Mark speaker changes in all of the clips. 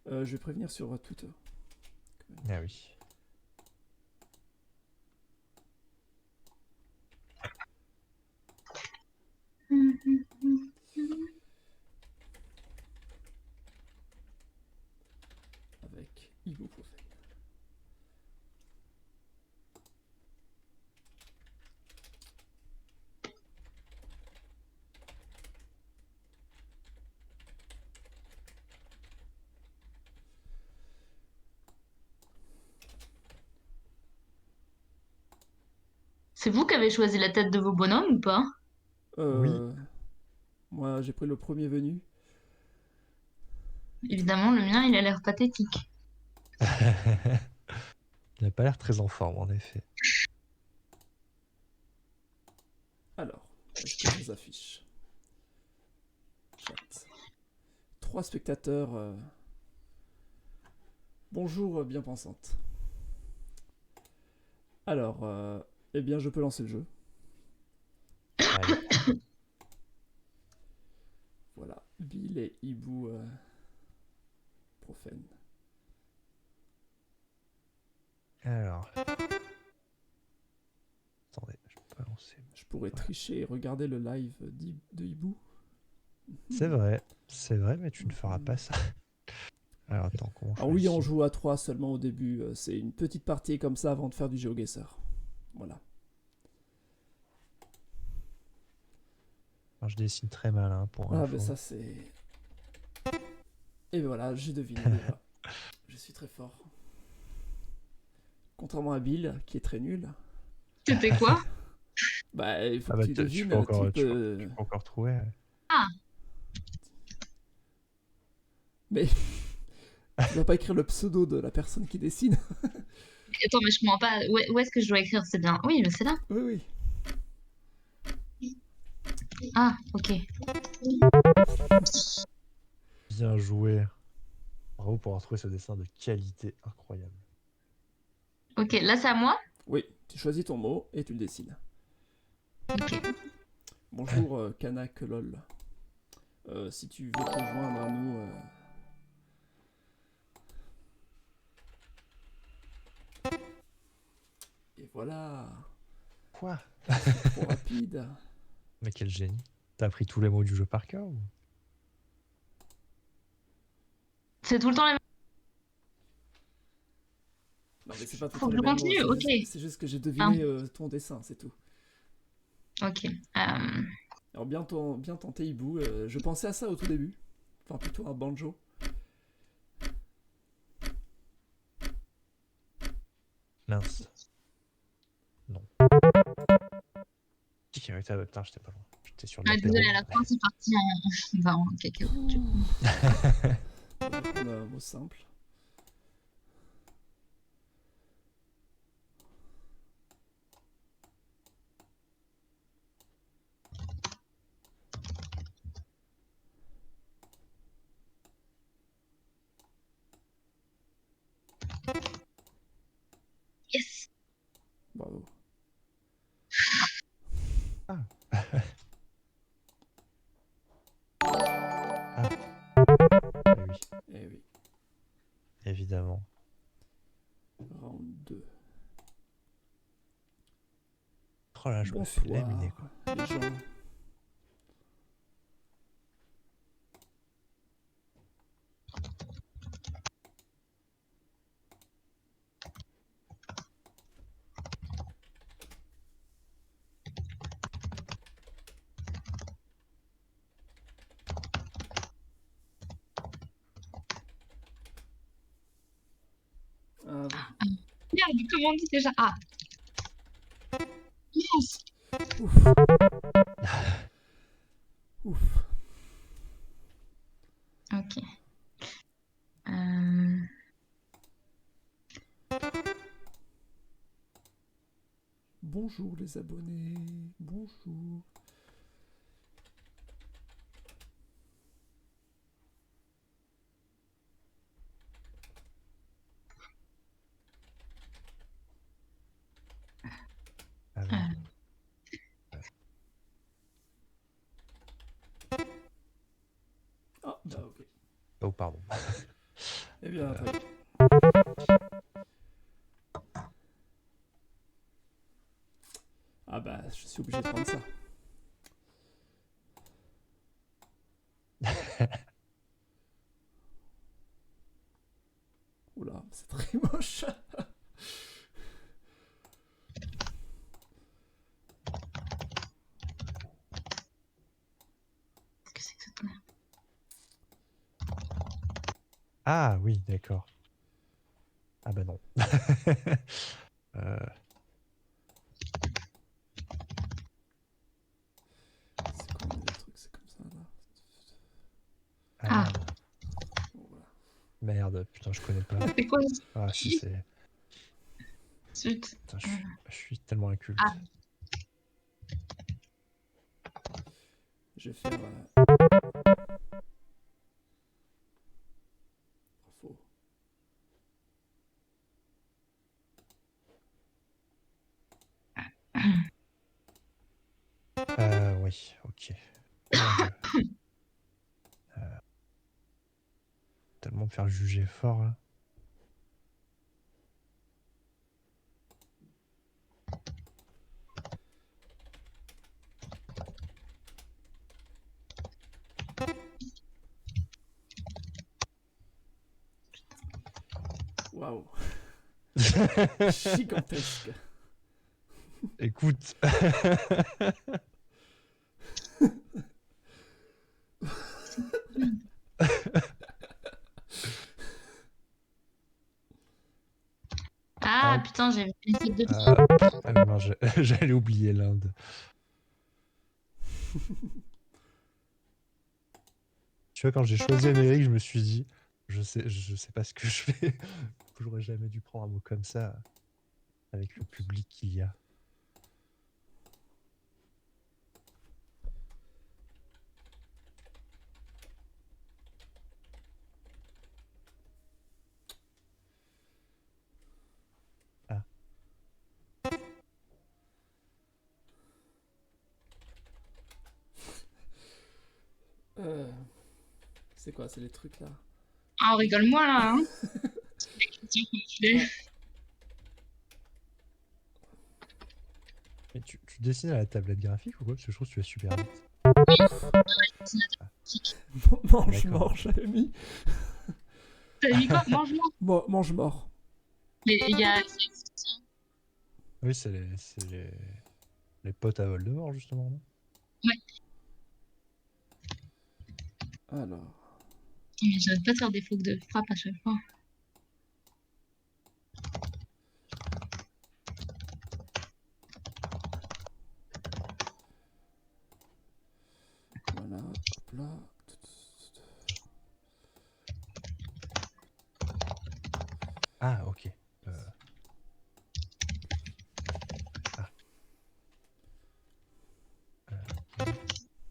Speaker 1: Je vais prévenir sur Twitter.
Speaker 2: Ah oui.
Speaker 1: Avec ibuprofène.
Speaker 3: C'est vous qui avez choisi la tête de vos bonhommes ou pas?
Speaker 2: Oui.
Speaker 1: Moi, j'ai pris le premier venu.
Speaker 3: Évidemment, le mien, il a l'air pathétique.
Speaker 2: Il n'a pas l'air très en forme, en effet.
Speaker 1: Alors, est-ce que je les affiche? Chat. 3 spectateurs. Bonjour, bien pensante. Alors, eh bien, je peux lancer le jeu.
Speaker 2: Allez.
Speaker 1: Voilà, Bill et Ibu Profène.
Speaker 2: Alors. Attendez, je peux pas lancer.
Speaker 1: Je pourrais tricher et regarder le live de Ibu.
Speaker 2: C'est vrai, mais tu ne feras pas ça. Alors attends, comment
Speaker 1: Ah oui, on joue à 3 seulement au début. C'est une petite partie comme ça avant de faire du GeoGuessr. Voilà.
Speaker 2: Alors, je dessine très mal hein, pour
Speaker 1: Ah,
Speaker 2: info.
Speaker 1: ben ça c'est. Et ben voilà, j'ai deviné déjà. Je suis très fort. Contrairement à Bill, qui est très nul.
Speaker 3: C'était quoi?
Speaker 1: Bah, il faut
Speaker 2: Ah
Speaker 1: que
Speaker 2: bah,
Speaker 1: tu
Speaker 2: tu
Speaker 1: devines,
Speaker 2: peux encore,
Speaker 1: type.
Speaker 2: tu peux encore trouver.
Speaker 3: Ah,
Speaker 1: Mais tu vas pas écrire le pseudo de la personne qui dessine.
Speaker 3: attends, mais je comprends pas. Où est-ce que je dois écrire? C'est bien. Oui, mais c'est là.
Speaker 1: Oui, oui.
Speaker 3: Ah, ok.
Speaker 2: Bien joué. Bravo pour avoir trouvé ce dessin de qualité incroyable.
Speaker 3: Ok, là c'est à moi?
Speaker 1: Oui, tu choisis ton mot et tu le dessines.
Speaker 3: Ok.
Speaker 1: Bonjour, Kanak lol. Si tu veux te joindre à nous. Et voilà.
Speaker 2: Quoi?
Speaker 1: C'est trop rapide.
Speaker 2: Mais quel génie. T'as appris tous les mots du jeu par cœur ou...
Speaker 3: C'est tout le temps les mêmes.
Speaker 1: Non, mais c'est pas tout le
Speaker 3: Faut
Speaker 1: temps
Speaker 3: que
Speaker 1: les
Speaker 3: je
Speaker 1: mêmes mots.
Speaker 3: continue, ok.
Speaker 1: C'est juste que j'ai
Speaker 3: Ah,
Speaker 1: deviné ton dessin, c'est tout.
Speaker 3: ok.
Speaker 1: Alors, bien tenté, Ibu. Je pensais à ça au tout début. Enfin, plutôt à Banjo.
Speaker 2: Mince. Non. Putain, j'étais pas loin. J'étais sur l'apéro.
Speaker 3: Désolée, à la fin c'est parti en cacahuète du coup.
Speaker 1: On va prendre un mot simple.
Speaker 3: Yes.
Speaker 1: Bravo.
Speaker 2: Ah. Oui,
Speaker 1: Eh oui.
Speaker 2: évidemment.
Speaker 1: Round 2.
Speaker 2: Oh là, je me fais
Speaker 1: Bonsoir,
Speaker 2: laminer quoi.
Speaker 1: les gens. Ah oui.
Speaker 3: Merde, comment on dit déjà? Ah. Yes.
Speaker 1: Ouf. Ouf.
Speaker 3: Ok.
Speaker 1: Bonjour les abonnés. Bonjour.
Speaker 2: Ah non.
Speaker 1: Ah, bah ok.
Speaker 2: Oh, pardon.
Speaker 1: Eh bien, très bien. Ah bah, je suis obligé de prendre ça. Oula, c'est très moche.
Speaker 3: Qu'est-ce que c'est que cette connerie?
Speaker 2: Ah oui, d'accord. Ah bah non. Euh,
Speaker 1: C'est quoi les trucs, c'est comme ça là.
Speaker 2: Ah,
Speaker 3: Ah,
Speaker 1: Bon, voilà.
Speaker 2: merde, putain, je connais pas.
Speaker 3: c'est quoi
Speaker 2: Ah si, c'est...
Speaker 3: Zut.
Speaker 2: Putain, je suis tellement inculte.
Speaker 3: Ah,
Speaker 1: Je vais faire. Faux.
Speaker 2: Oui, ok. Mon Dieu. Tellement me faire juger fort, là.
Speaker 1: Waouh. Gigantesque.
Speaker 2: Écoute.
Speaker 3: ah
Speaker 2: Hop.
Speaker 3: putain, j'ai essayé de...
Speaker 2: Ah non, j'allais oublier l'Inde. Tu vois, quand j'ai choisi Amérique, je me suis dit, je sais pas ce que je fais. J'aurais jamais dû prendre un mot comme ça avec le public qu'il y a. Ah,
Speaker 1: Euh, c'est quoi, c'est les trucs là.
Speaker 3: Ah, on rigole moins là, hein. Les questions qu'on fait.
Speaker 1: Ah,
Speaker 2: mais tu dessines à la tablette graphique ou quoi? Parce que je trouve que tu vas super vite.
Speaker 1: mange-mort,
Speaker 2: D'accord.
Speaker 1: j'avais mis.
Speaker 3: T'as mis quoi? Mange-moi.
Speaker 1: Mange-mort.
Speaker 3: Mais il y a...
Speaker 2: Oui, c'est les potes à Voldemort, justement, non?
Speaker 3: Ouais,
Speaker 1: Alors.
Speaker 3: mais j'arrête pas de faire des fautes de frappe à chaque fois.
Speaker 1: Voilà, hop là.
Speaker 2: Ah, ok. Ah,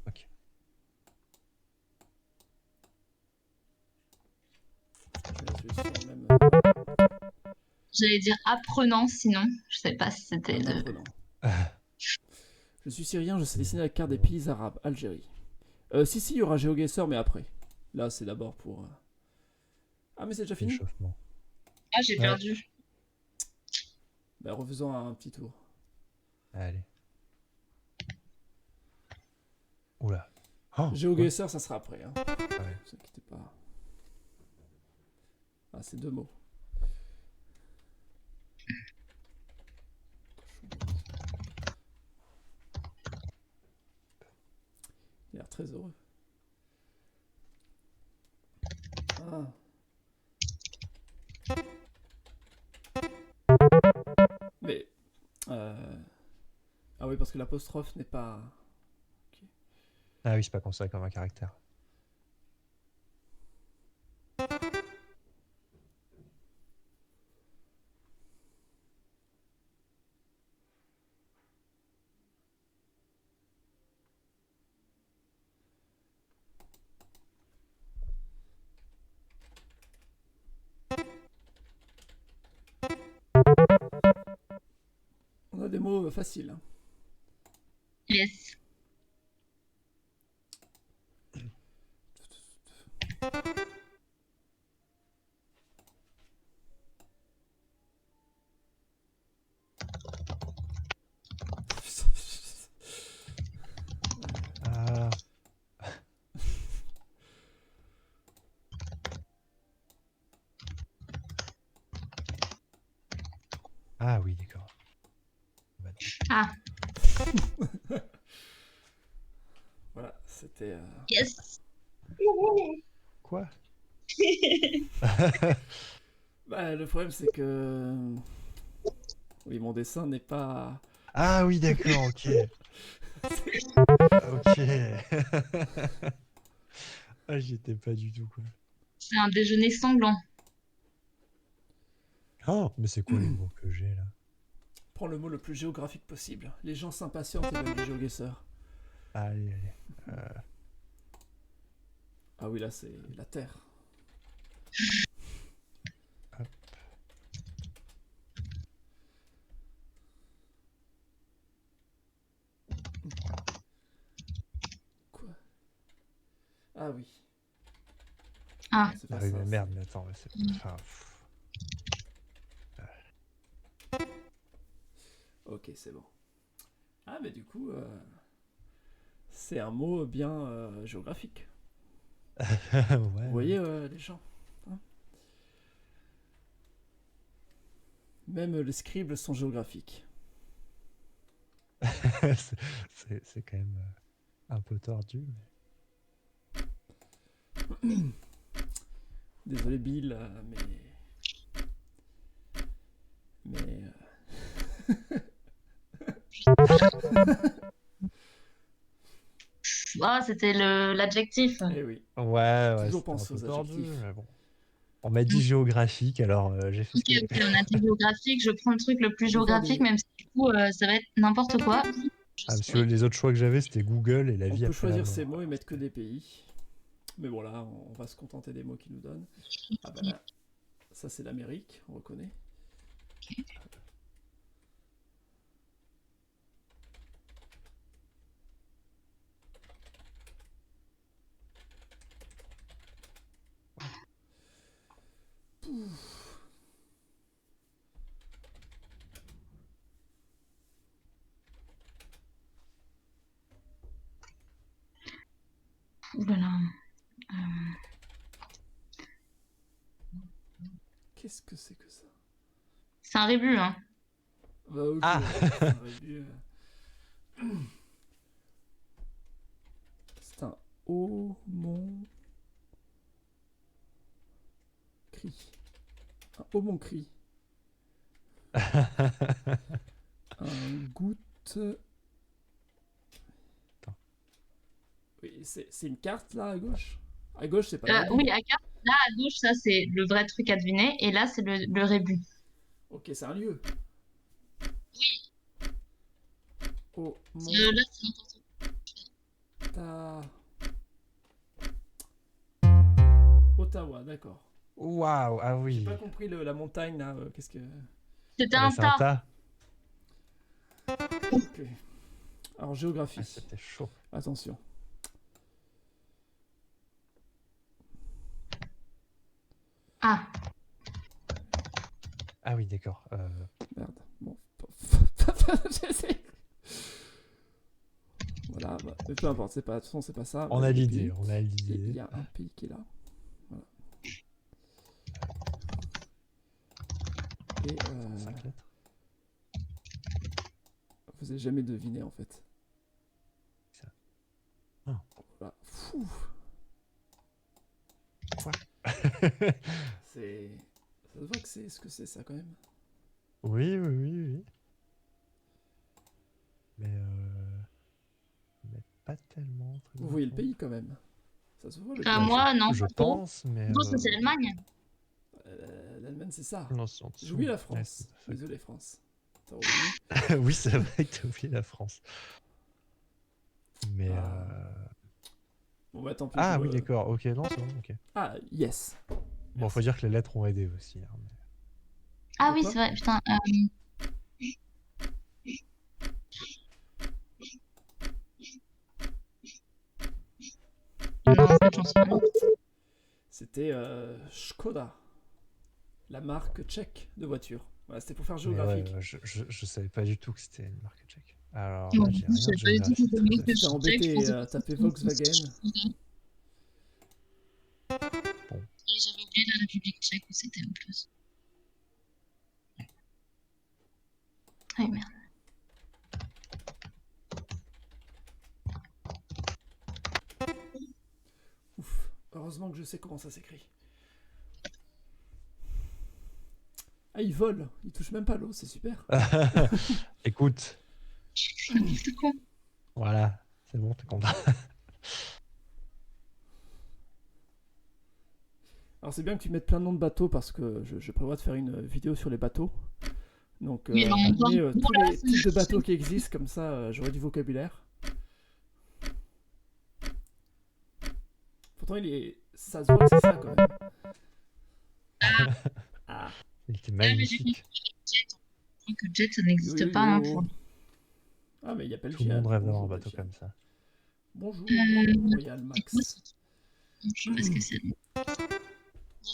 Speaker 2: ok.
Speaker 1: Je vais sur le même.
Speaker 3: J'allais dire apprenant sinon. Je sais pas si c'était le...
Speaker 1: Apprenant.
Speaker 2: Ah,
Speaker 1: Je suis syrien, je sais
Speaker 2: c'est
Speaker 1: dessiner la carte des
Speaker 2: bon.
Speaker 1: pays arabes. Algérie. Si, il y aura GeoGuessr, mais après. Là, c'est d'abord pour. Ah, mais c'est déjà fini?
Speaker 2: L'échauffement.
Speaker 3: Ah, j'ai
Speaker 2: Ouais,
Speaker 3: perdu.
Speaker 1: Bah, refaisons un petit tour.
Speaker 2: allez. Oula. Oh, quoi?
Speaker 1: GeoGuessr, ça sera après. Hein.
Speaker 2: Ah ouais.
Speaker 1: Ne vous inquiétez pas. Ah, c'est 2 mots. Il a l'air très heureux. Ah. Mais. Ah oui, parce que l'apostrophe n'est pas. Ok.
Speaker 2: Ah oui, c'est pas considéré comme un caractère.
Speaker 1: On a des mots faciles. Hein.
Speaker 3: Yes.
Speaker 2: Ah oui, d'accord. Bah non.
Speaker 3: Ah,
Speaker 1: Voilà, c'était.
Speaker 3: yes.
Speaker 2: Quoi?
Speaker 1: Bah, le problème, c'est que. Oui, mon dessin n'est pas.
Speaker 2: Ah oui, d'accord, ok.
Speaker 1: C'est-
Speaker 2: Ok. Ah, j'y étais pas du tout, quoi.
Speaker 3: C'est un déjeuner sanglant.
Speaker 2: Oh, mais c'est quoi les mots que j'ai là?
Speaker 1: Prends le mot le plus géographique possible. Les gens s'impatientent et veulent du GeoGuessr.
Speaker 2: Allez, allez.
Speaker 1: Ah oui, là, c'est la Terre.
Speaker 2: Hop.
Speaker 1: Quoi? Ah oui.
Speaker 3: Ah,
Speaker 1: Non, c'est
Speaker 2: Ah
Speaker 1: pas
Speaker 2: oui,
Speaker 1: ça.
Speaker 2: mais
Speaker 1: c'est-
Speaker 2: merde, mais attends, mais c'est... Enfin,
Speaker 1: Ok, c'est bon. Ah, mais du coup, c'est un mot bien géographique.
Speaker 2: ouais,
Speaker 1: Vous
Speaker 2: ouais.
Speaker 1: voyez, les gens, hein. Même les scribes sont géographiques.
Speaker 2: C'est quand même un peu tordu.
Speaker 1: Désolé, Bill, mais
Speaker 3: ah c'était l'adjectif.
Speaker 1: eh oui,
Speaker 2: Ouais, ouais,
Speaker 1: toujours
Speaker 2: c'était un
Speaker 1: penser
Speaker 2: peu
Speaker 1: aux
Speaker 2: tordu,
Speaker 1: adjectifs.
Speaker 2: mais bon. On m'a dit géographique, alors j'ai fait ce
Speaker 3: Ok,
Speaker 2: que...
Speaker 3: ok, on a été géographique. Je prends le truc le plus
Speaker 1: On peut faire
Speaker 3: géographique,
Speaker 1: des,
Speaker 3: même si du coup, ça va être n'importe quoi.
Speaker 2: Ah, parce que
Speaker 3: Oui.
Speaker 2: les autres choix que j'avais, c'était Google et la
Speaker 1: on
Speaker 2: vie
Speaker 1: peut
Speaker 2: après la
Speaker 1: choisir ces
Speaker 2: mort.
Speaker 1: mots et
Speaker 2: Alors,
Speaker 1: mettre que
Speaker 2: c'était-
Speaker 1: des pays. Mais bon, là, on va se contenter des mots qu'ils nous donnent. Ah bah là, ça c'est l'Amérique, on reconnaît.
Speaker 3: Ouh là là.
Speaker 1: Qu'est-ce que c'est que ça?
Speaker 3: C'est un rébut, hein.
Speaker 1: Bah ok,
Speaker 2: Ah
Speaker 1: c'est un rébut. C'est un homon cri. Un homon cri. Un goutte.
Speaker 2: Attends.
Speaker 1: Oui, c'est une carte là à gauche. À gauche, c'est pas le rébut.
Speaker 3: Oui, à carte, là, à gauche, ça, c'est le vrai truc à deviner. Et là, c'est le rébut.
Speaker 1: Ok, c'est un lieu. Homon
Speaker 3: Là, c'est n'importe quoi.
Speaker 1: ta. Ottawa, d'accord.
Speaker 2: Waouh, ah
Speaker 1: J'ai
Speaker 2: oui.
Speaker 1: pas compris la montagne là. Qu'est-ce que.
Speaker 3: C'était
Speaker 2: Ah, bah,
Speaker 3: un
Speaker 2: c'est un
Speaker 3: tas.
Speaker 2: tas.
Speaker 1: Ok. Alors,
Speaker 2: Ah,
Speaker 1: géographie.
Speaker 2: c'était chaud.
Speaker 1: Attention.
Speaker 3: Ah,
Speaker 2: Ah oui, d'accord.
Speaker 1: Merde. Bon. J'essaie. Voilà, bah, mais peu importe, c'est pas, de toute façon, c'est pas ça.
Speaker 2: On
Speaker 1: Il y
Speaker 2: a
Speaker 1: des
Speaker 2: l'idée,
Speaker 1: pays.
Speaker 2: on a
Speaker 1: Et il
Speaker 2: l'idée.
Speaker 1: y a un pays qui est là. Voilà. Et
Speaker 2: 5 lettres.
Speaker 1: vous avez jamais deviné en fait.
Speaker 2: Ça. Ah.
Speaker 1: Voilà. Fou.
Speaker 2: Quoi?
Speaker 1: C'est. Ça se voit que c'est ce que c'est ça quand même.
Speaker 2: Oui, oui, oui, oui. Mais pas tellement. Très
Speaker 1: Vous voyez le
Speaker 2: honnêtement.
Speaker 1: pays quand même. Ça se voit le
Speaker 2: Bah,
Speaker 1: pays.
Speaker 3: moi, non,
Speaker 2: je
Speaker 3: pas trop.
Speaker 2: pense, mais...
Speaker 3: Bon, ça, c'est l'Allemagne.
Speaker 1: L'Allemagne, c'est ça.
Speaker 2: Non, c'est en dessous.
Speaker 1: J'ai oublié la
Speaker 2: Ouais,
Speaker 1: France.
Speaker 2: c'est-
Speaker 1: Désolé, France. T'as oublié.
Speaker 2: oui, c'est vrai que t'as oublié la France. Mais...
Speaker 1: Ah. Bon, bah tant pis.
Speaker 2: Ah
Speaker 1: je-
Speaker 2: oui, d'accord. Ok, non, c'est bon, ok.
Speaker 1: Ah, yes.
Speaker 2: Bon, faut dire que les lettres ont aidé aussi. Hein, mais-
Speaker 3: Ah
Speaker 1: De
Speaker 3: oui,
Speaker 1: quoi
Speaker 3: c'est vrai, putain. Non, en fait, j'en sais rien.
Speaker 1: C'était Skoda. La marque tchèque de voiture. Voilà, c'était pour faire
Speaker 2: Mais
Speaker 1: géographique.
Speaker 2: ouais, je savais pas du tout que c'était une marque tchèque. Alors
Speaker 3: Bon,
Speaker 2: là, j'ai
Speaker 3: je
Speaker 2: rien
Speaker 3: sais
Speaker 2: de
Speaker 3: pas du tout
Speaker 2: géographique.
Speaker 3: que
Speaker 2: Très
Speaker 3: c'est
Speaker 2: bien.
Speaker 3: que
Speaker 1: J'étais
Speaker 3: je
Speaker 1: embêté
Speaker 3: pensais
Speaker 1: à
Speaker 3: que
Speaker 1: taper
Speaker 3: c'était
Speaker 1: Volkswagen.
Speaker 3: Et j'avais oublié la République tchèque où c'était en plus. Ah, merde.
Speaker 1: Ouf. Heureusement que je sais comment ça s'écrit. Ah, il vole. Il touche même pas l'eau, c'est super.
Speaker 2: Écoute,
Speaker 3: N'importe quoi.
Speaker 2: voilà, c'est bon, t'es content.
Speaker 1: Alors c'est bien que tu mettes plein de noms de bateaux parce que je prévois de faire une vidéo sur les bateaux. Donc
Speaker 3: Mais non, encore.
Speaker 1: tous
Speaker 3: Voilà,
Speaker 1: les types de bateaux qui existent, comme ça j'aurai du vocabulaire. Pourtant ça se voit que c'est ça quand même. Ah.
Speaker 2: Il était
Speaker 3: mais j'ai
Speaker 2: magnifique.
Speaker 3: Je crois que jet, ça
Speaker 1: Yo,
Speaker 3: n'existe
Speaker 1: yo,
Speaker 3: pas. Hein,
Speaker 1: yo.
Speaker 3: pour...
Speaker 1: Ah mais il appelle
Speaker 2: Tout le monde
Speaker 1: Gian.
Speaker 2: rêve d'avoir un
Speaker 1: Bonjour,
Speaker 2: bateau
Speaker 1: Gian.
Speaker 2: comme ça.
Speaker 1: Bonjour,
Speaker 3: Euh,
Speaker 1: Royal Max.
Speaker 3: Je sais pas ce que c'est. Bon,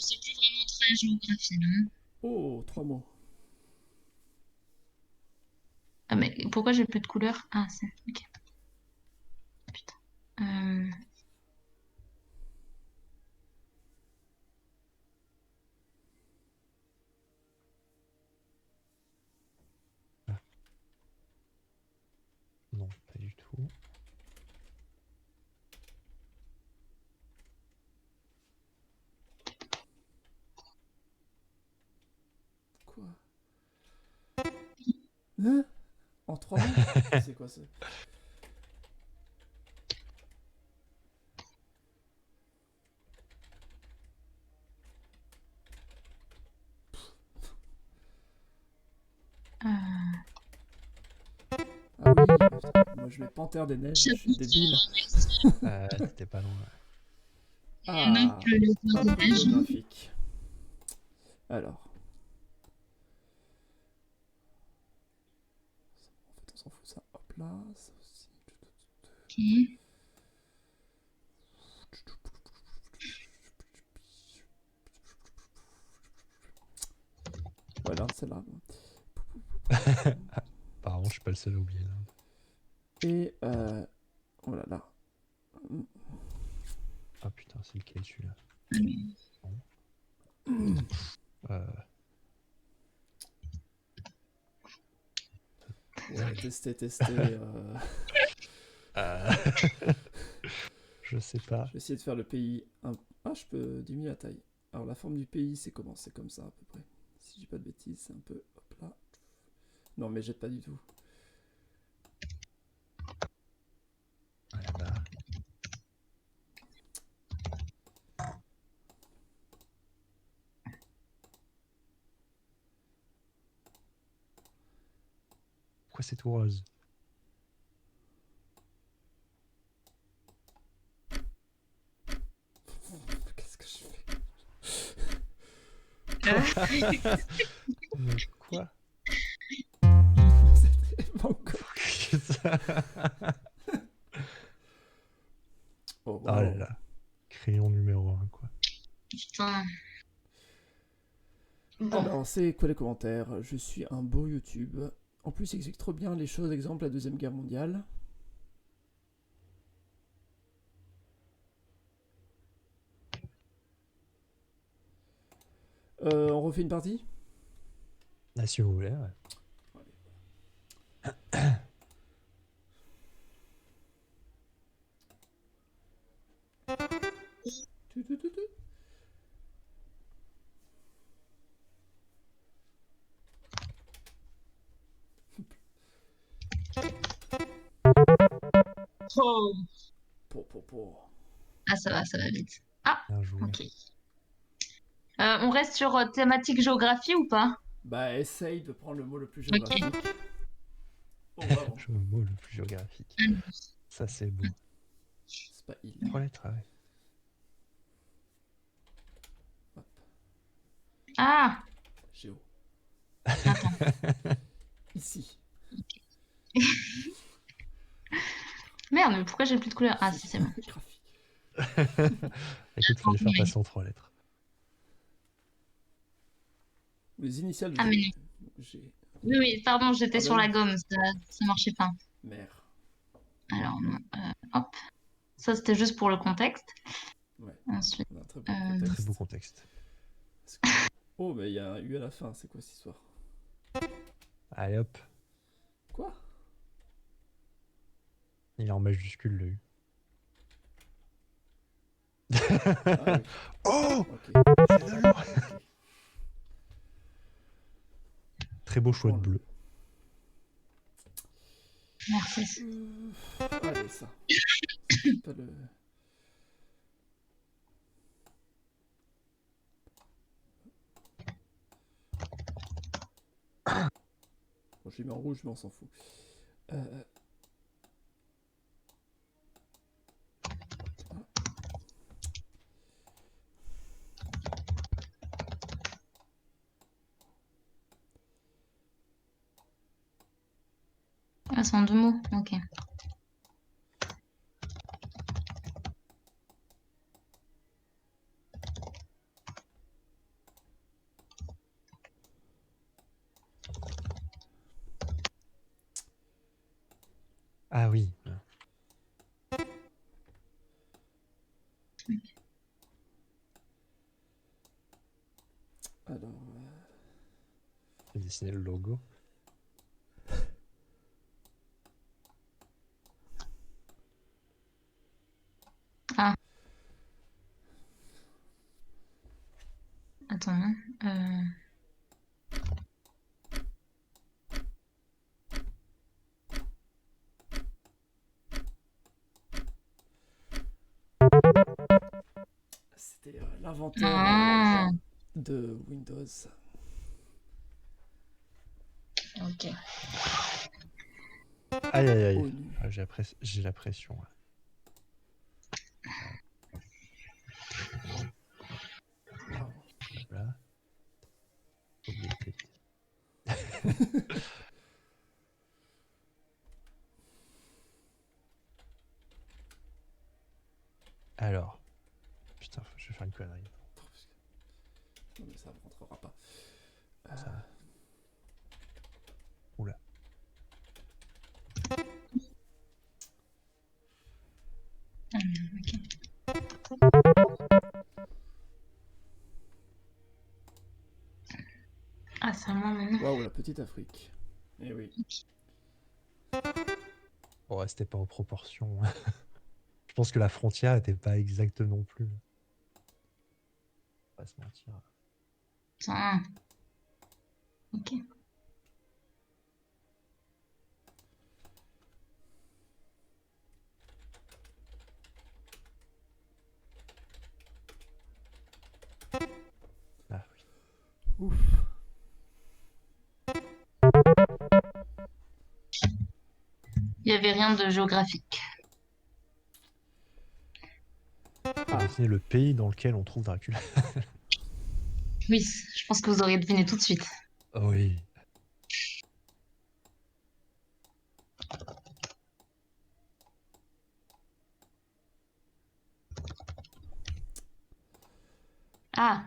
Speaker 3: c'est plus vraiment très géographie, non?
Speaker 1: Oh, 3 mots.
Speaker 3: Ah, mais pourquoi j'ai plus de couleurs? Ah, c'est. Ok. Putain.
Speaker 2: Non, pas du tout.
Speaker 1: Quoi? Hein? En 3 mots? C'est quoi ça?
Speaker 3: Euh,
Speaker 1: Ah oui, moi je mets Panthère des Neiges, je suis débile.
Speaker 2: T'étais pas loin.
Speaker 1: Ah,
Speaker 3: le léopard
Speaker 1: hop,
Speaker 3: des neiges.
Speaker 1: géographique. Alors. En fait, on s'en fout ça. Hop là, ça aussi.
Speaker 3: Ok.
Speaker 1: Voilà, celle-là.
Speaker 2: Apparemment, je suis pas le seul à oublier là.
Speaker 1: Et oh là là.
Speaker 2: Ah putain, c'est lequel celui-là?
Speaker 1: Ouais, tester.
Speaker 2: Je sais pas.
Speaker 1: Je vais essayer de faire le pays. Ah, je peux diminuer la taille. Alors, la forme du pays, c'est comment? C'est comme ça à peu près. Si je dis pas de bêtises, c'est un peu. Hop là. Non, mais jette pas du tout.
Speaker 2: Voilà. Pourquoi c'est tout rose?
Speaker 1: Qu'est-ce que je fais?
Speaker 2: Mais quoi?
Speaker 1: C'était Bangkok. Oh,
Speaker 2: Oh là
Speaker 1: wow.
Speaker 2: là. Crayon numéro 1, quoi.
Speaker 3: Putain. Bon.
Speaker 1: Alors, c'est quoi les commentaires? Je suis un beau YouTube. En plus, il explique trop bien les choses, exemple la Deuxième Guerre mondiale. On refait une partie?
Speaker 2: Ah, si vous voulez, ouais.
Speaker 1: Tu.
Speaker 3: Oh.
Speaker 1: Pour.
Speaker 3: Ah, ça va vite. Ah,
Speaker 2: Bien joué.
Speaker 3: ok. On reste sur thématique géographie ou pas?
Speaker 1: Bah, essaye de prendre le mot le plus géographique. Oh, wow.
Speaker 2: Le mot le plus géographique. Ça, c'est beau.
Speaker 1: C'est pas il.
Speaker 2: 3 lettres, ouais.
Speaker 1: Hop.
Speaker 3: Ah,
Speaker 1: Géo.
Speaker 3: attends.
Speaker 1: Ici.
Speaker 3: Merde, mais pourquoi j'ai plus de couleur? Ah, si, c'est bon.
Speaker 1: Graphique.
Speaker 2: Écoute, fallait faire passer en 3 lettres.
Speaker 1: Les initiales.
Speaker 3: Ah, mais non.
Speaker 1: J'ai.
Speaker 3: Oui, pardon, j'étais
Speaker 1: Ah,
Speaker 3: sur
Speaker 1: bah
Speaker 3: la
Speaker 1: oui.
Speaker 3: gomme, ça marchait pas.
Speaker 1: Mère.
Speaker 3: Alors, non, hop. Ça, c'était juste pour le contexte.
Speaker 1: Ouais.
Speaker 3: Ensuite,
Speaker 1: On a un très beau contexte.
Speaker 2: Très beau contexte.
Speaker 1: Oh, mais il y a un U à la fin, c'est quoi cette histoire?
Speaker 2: Allez hop.
Speaker 1: Quoi?
Speaker 2: Il est en majuscule, le U.
Speaker 1: Ah oui.
Speaker 2: Oh,
Speaker 1: Ok.
Speaker 2: c'est de l'eau.
Speaker 1: Ok.
Speaker 2: Très beau choix de
Speaker 1: Prends-le.
Speaker 2: bleu.
Speaker 3: Merci.
Speaker 1: Allez, ça. C'est pas le... Bon, je l'ai mis en rouge, mais on s'en fout. Euh...
Speaker 3: Ah, c'est en 2 mots. Ok.
Speaker 2: Ah oui.
Speaker 1: Alors...
Speaker 2: J'ai dessiné le logo.
Speaker 3: Ah. Attends. Hein.
Speaker 1: C'était l'inventeur
Speaker 3: Ah.
Speaker 1: de Windows.
Speaker 3: Ok.
Speaker 2: Aïe, aïe, aïe.
Speaker 1: ONU.
Speaker 2: Ah, j'ai la pression. Là.
Speaker 1: Pardon.
Speaker 2: Voilà. Oublié de péter. Alors. Putain, je vais faire une connerie.
Speaker 1: Non, mais ça ne rentrera pas.
Speaker 2: Ça va. Oula.
Speaker 3: Ah, c'est à moi maintenant.
Speaker 1: Waouh, la petite Afrique. Eh oui.
Speaker 2: Bon, ouais, c'était pas en proportion. Je pense que la frontière était pas exacte non plus. On va pas se mentir.
Speaker 3: Putain. Ok.
Speaker 2: Ah oui.
Speaker 1: Ouf.
Speaker 3: Il y avait rien de géographique.
Speaker 2: J'ai dessiné le pays dans lequel on trouve Dracula.
Speaker 3: Oui, je pense que vous auriez deviné tout de suite.
Speaker 2: Oh oui.
Speaker 3: Ah.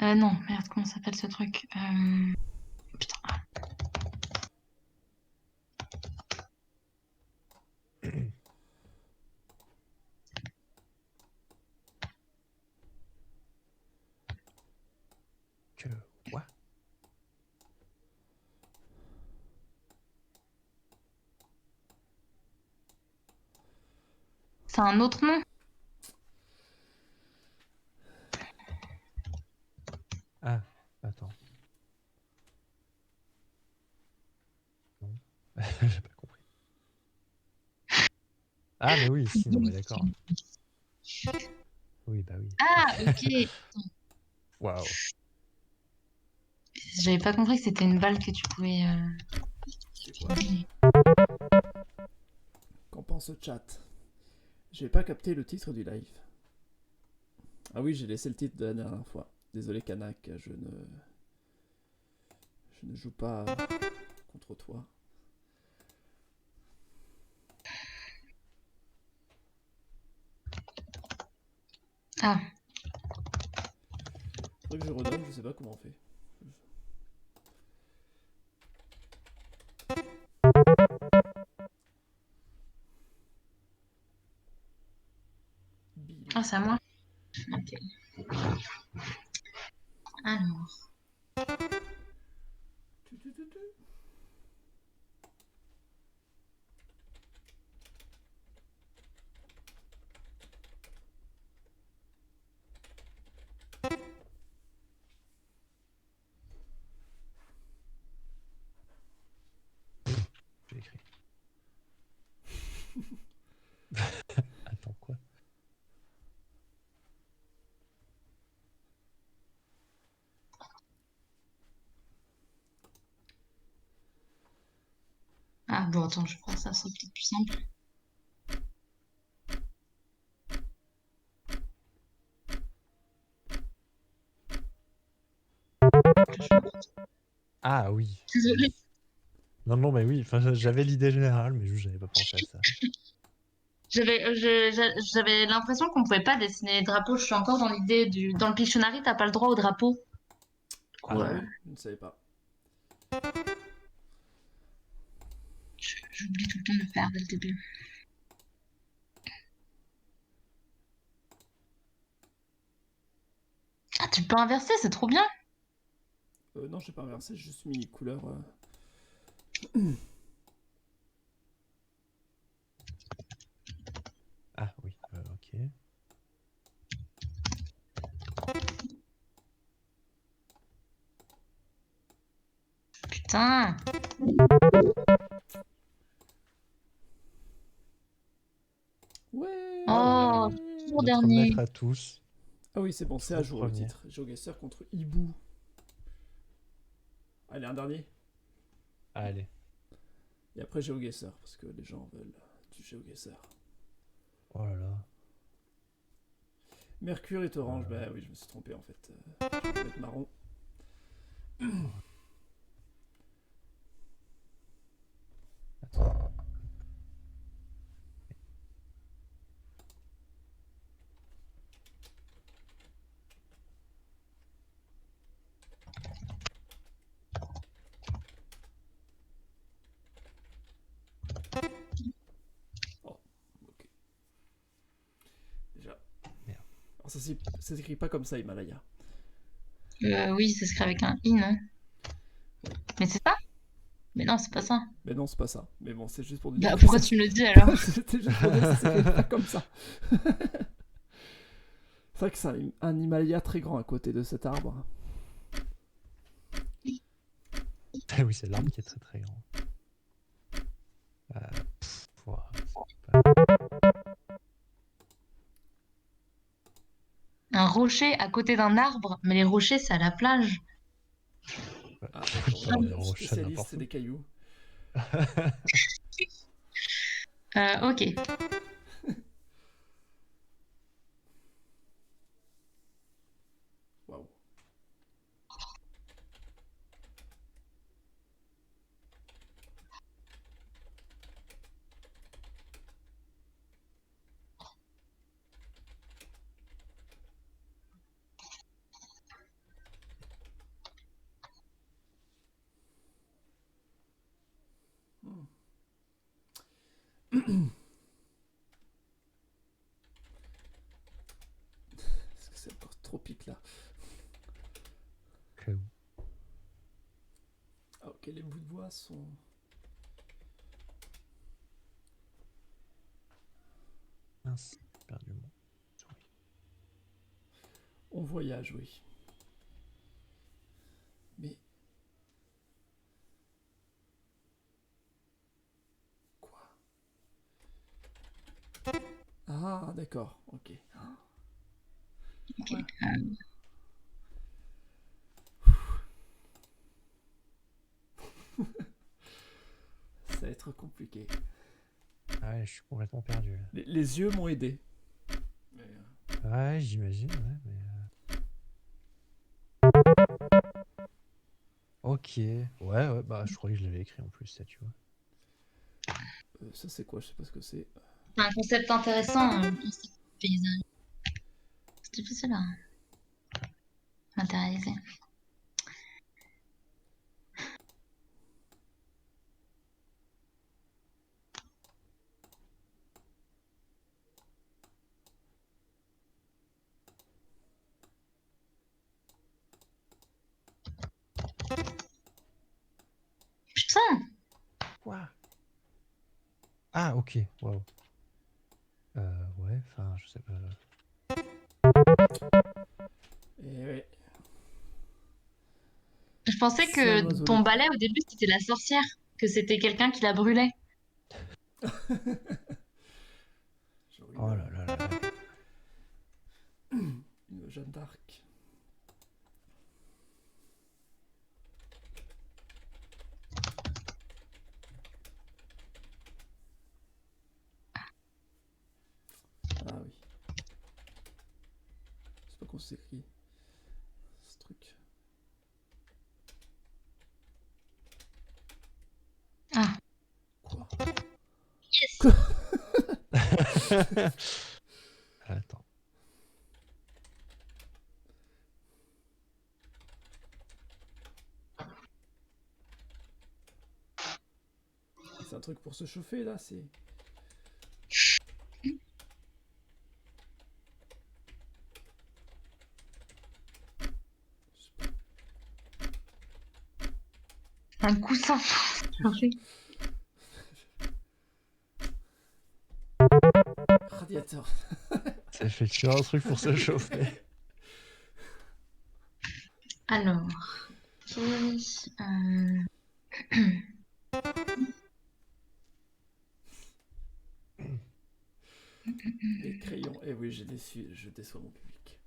Speaker 3: Non, merde, comment s'appelle ce truc Putain.
Speaker 2: Que quoi?
Speaker 3: C'est un autre nom?
Speaker 2: Ah, attends. Non. J'ai pas compris. Ah, mais oui, si, non, mais d'accord. Oui, bah oui.
Speaker 3: Ah, ok.
Speaker 2: Waouh.
Speaker 3: J'avais pas compris que c'était une balle que tu pouvais.
Speaker 1: C'est quoi? Qu'en pense le chat? J'ai pas capté le titre du live. Ah oui, j'ai laissé le titre de la dernière fois. Désolé Kanak, je ne joue pas contre toi.
Speaker 3: Ah,
Speaker 1: Faudrait que je redonne, je sais pas comment on fait. Bill.
Speaker 3: ah c'est à moi. Ok. Alors. Ah, bon, attends, je crois que ça, c'est peut-être plus simple.
Speaker 2: Ah oui.
Speaker 3: Désolée.
Speaker 2: Non, non, mais oui, enfin, j'avais l'idée générale, mais juste j'avais pas pensé à ça.
Speaker 3: J'avais l'impression qu'on pouvait pas dessiner les drapeaux. Je suis encore dans l'idée du. Dans le Pictionary, t'as pas le droit au drapeau. Du coup,
Speaker 1: Ah oui, je ne savais pas.
Speaker 3: j'oublie tout le temps de le faire dès le début. Ah, tu peux inverser, c'est trop bien.
Speaker 1: Non, j'ai pas inversé, j'ai juste mis couleur.
Speaker 2: Ah oui, ok.
Speaker 3: Putain.
Speaker 1: Ouais.
Speaker 3: Oh, toujours
Speaker 2: Notre
Speaker 3: dernier.
Speaker 2: maître à tous.
Speaker 1: Ah oui, c'est bon, c'est à
Speaker 2: Toujours
Speaker 1: jour le
Speaker 2: premier.
Speaker 1: titre. GeoGuessr contre Hibou. Allez, un dernier.
Speaker 2: Allez.
Speaker 1: Et après GeoGuessr, parce que les gens veulent du GeoGuessr.
Speaker 2: Oh là là.
Speaker 1: Mercure est orange, bah oui, je me suis trompé en fait. Je vais mettre marron.
Speaker 2: Attends.
Speaker 1: Oh, ok. Déjà.
Speaker 2: Merde.
Speaker 1: Alors ça s'écrit pas comme ça, Himalaya.
Speaker 3: Oui, ça s'écrit avec un I, non? Mais c'est ça? Mais non, c'est pas ça.
Speaker 1: Mais non, c'est pas ça. Mais bon, c'est juste pour dire
Speaker 3: Bah,
Speaker 1: que
Speaker 3: pourquoi
Speaker 1: ça...
Speaker 3: tu me le dis alors?
Speaker 1: C'était juste pour dire que ça s'écrit pas comme ça. C'est vrai que c'est un Himalaya très grand à côté de cet arbre.
Speaker 2: Ah oui, c'est l'arbre qui est très très grand. Ouah,
Speaker 3: Un rocher à côté d'un arbre, mais les rochers, c'est à la plage.
Speaker 1: Ah,
Speaker 2: c'est
Speaker 1: d'accord,
Speaker 2: pas
Speaker 1: on
Speaker 2: des
Speaker 1: est
Speaker 2: rochers
Speaker 1: spécialiste
Speaker 2: n'importe où.
Speaker 1: des cailloux.
Speaker 3: Ok.
Speaker 1: Waouh. Est-ce que c'est encore tropique là?
Speaker 2: Que-
Speaker 1: Ah, ok, les bouts de bois sont...
Speaker 2: Mince, j'ai perdu mon souris.
Speaker 1: On voyage, oui. Mais... Quoi? Ah, d'accord, ok.
Speaker 3: Ok.
Speaker 1: Ouais. Ça va être compliqué.
Speaker 2: Ah ouais, je suis complètement perdu. Là.
Speaker 1: Les yeux m'ont aidé. Mais,
Speaker 2: Ouais, j'imagine, ouais, mais... Ok. Ouais, ouais, bah je croyais que je l'avais écrit en plus, ça, tu vois.
Speaker 1: ça c'est quoi? Je sais pas ce que c'est.
Speaker 3: C'est un concept intéressant, le concept de paysage. C'est difficile à matérialiser. Putain!
Speaker 2: Quoi? Ah, ok, waouh. Ouais, enfin, je sais pas.
Speaker 1: Et ouais.
Speaker 3: Je pensais
Speaker 1: C'est un
Speaker 3: que
Speaker 1: oiseau
Speaker 3: ton
Speaker 1: de...
Speaker 3: balai au début c'était la sorcière, que c'était quelqu'un qui la brûlait.
Speaker 1: Genre
Speaker 2: Oh là là là là.
Speaker 1: une Jeanne d'Arc. con c'est écrit ce truc.
Speaker 3: Ah.
Speaker 1: Quoi?
Speaker 3: Yes.
Speaker 1: Quoi?
Speaker 2: Attends.
Speaker 1: C'est un truc pour se chauffer là, c'est.
Speaker 3: Un coussin.
Speaker 1: Radiateur.
Speaker 2: C'est effectivement un truc pour se chauffer.
Speaker 3: Alors, ok,
Speaker 1: Les crayons. Eh oui, je déçois mon public.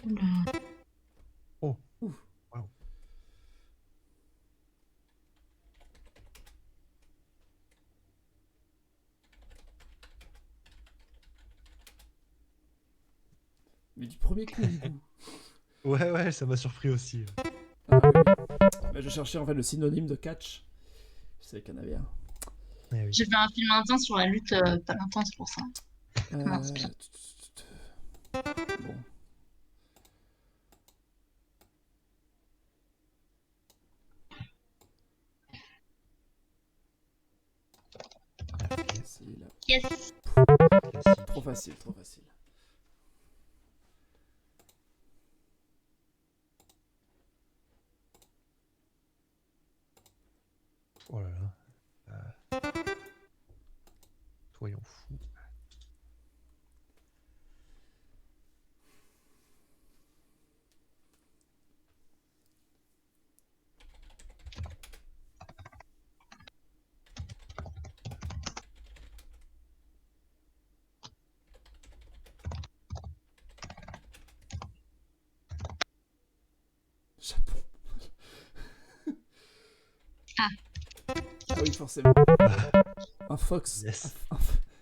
Speaker 3: oula.
Speaker 2: Oh.
Speaker 1: Ouf.
Speaker 2: Wow.
Speaker 1: Mais du premier coup, du coup.
Speaker 2: Ouais, ça m'a surpris aussi.
Speaker 1: Ah, oui, oui. Bah, je cherchais en fait le synonyme de catch. Je savais qu'il y en avait un.
Speaker 2: Eh oui.
Speaker 3: J'ai fait un film intense sur la lutte pas longtemps, c'est pour ça. Mince.
Speaker 1: Bon. Facile.
Speaker 3: Yes.
Speaker 2: Classique.
Speaker 1: Trop facile, trop facile.
Speaker 2: Oh là là. Soyons fous.
Speaker 1: Japon.
Speaker 3: Ah.
Speaker 1: Ah oui, forcément. Un fox.
Speaker 2: Yes.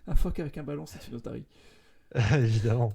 Speaker 1: Un phoque avec un ballon, c'est une otarie.
Speaker 2: Évidemment.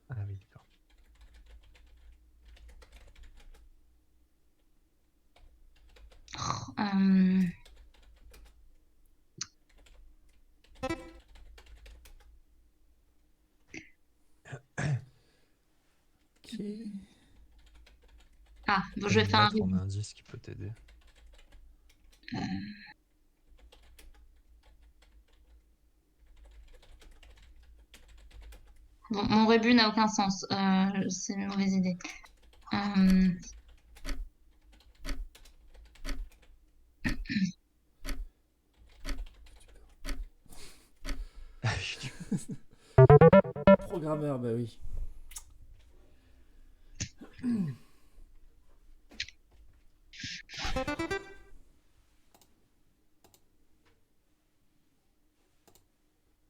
Speaker 2: Ah oui, d'accord.
Speaker 3: Euh,
Speaker 1: Ok.
Speaker 3: Ah, bon,
Speaker 2: Tu
Speaker 3: je
Speaker 2: peux
Speaker 3: vais
Speaker 2: me
Speaker 3: faire un
Speaker 2: mettre en
Speaker 3: rébut.
Speaker 2: indice qui peut t'aider.
Speaker 3: Bon, mon rébut n'a aucun sens. C'est une mauvaise idée. Euh,
Speaker 1: Programmeur, bah oui.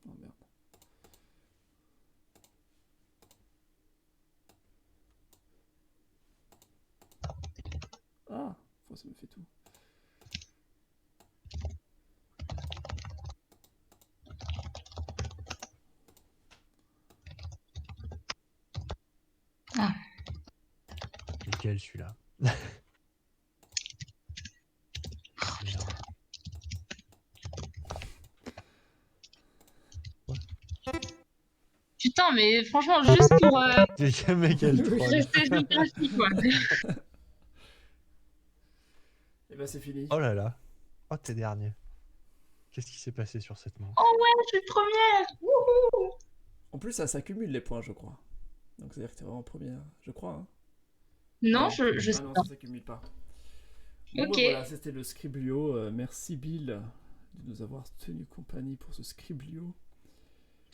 Speaker 1: Oh merde. Ah, ça me fait tout.
Speaker 2: Lequel celui-là? Merde.
Speaker 3: Putain, mais franchement, juste pour
Speaker 2: Mais quel troll.
Speaker 3: rester géographique, quoi.
Speaker 1: Et bah c'est fini.
Speaker 2: Oh là là. Oh, t'es dernier. Qu'est-ce qui s'est passé sur cette manche?
Speaker 3: Oh ouais, je suis première. Wouhou.
Speaker 1: En plus, ça s'accumule les points, je crois. Donc, c'est-à-dire que t'es vraiment première, je crois. Hein.
Speaker 3: Non,
Speaker 1: Non.
Speaker 3: je
Speaker 1: Ah
Speaker 3: sais
Speaker 1: non,
Speaker 3: pas.
Speaker 1: ça s'accumule pas. Bon,
Speaker 3: Ok.
Speaker 1: bah voilà, c'était le Scriblio. Merci, Bill, de nous avoir tenu compagnie pour ce Scriblio.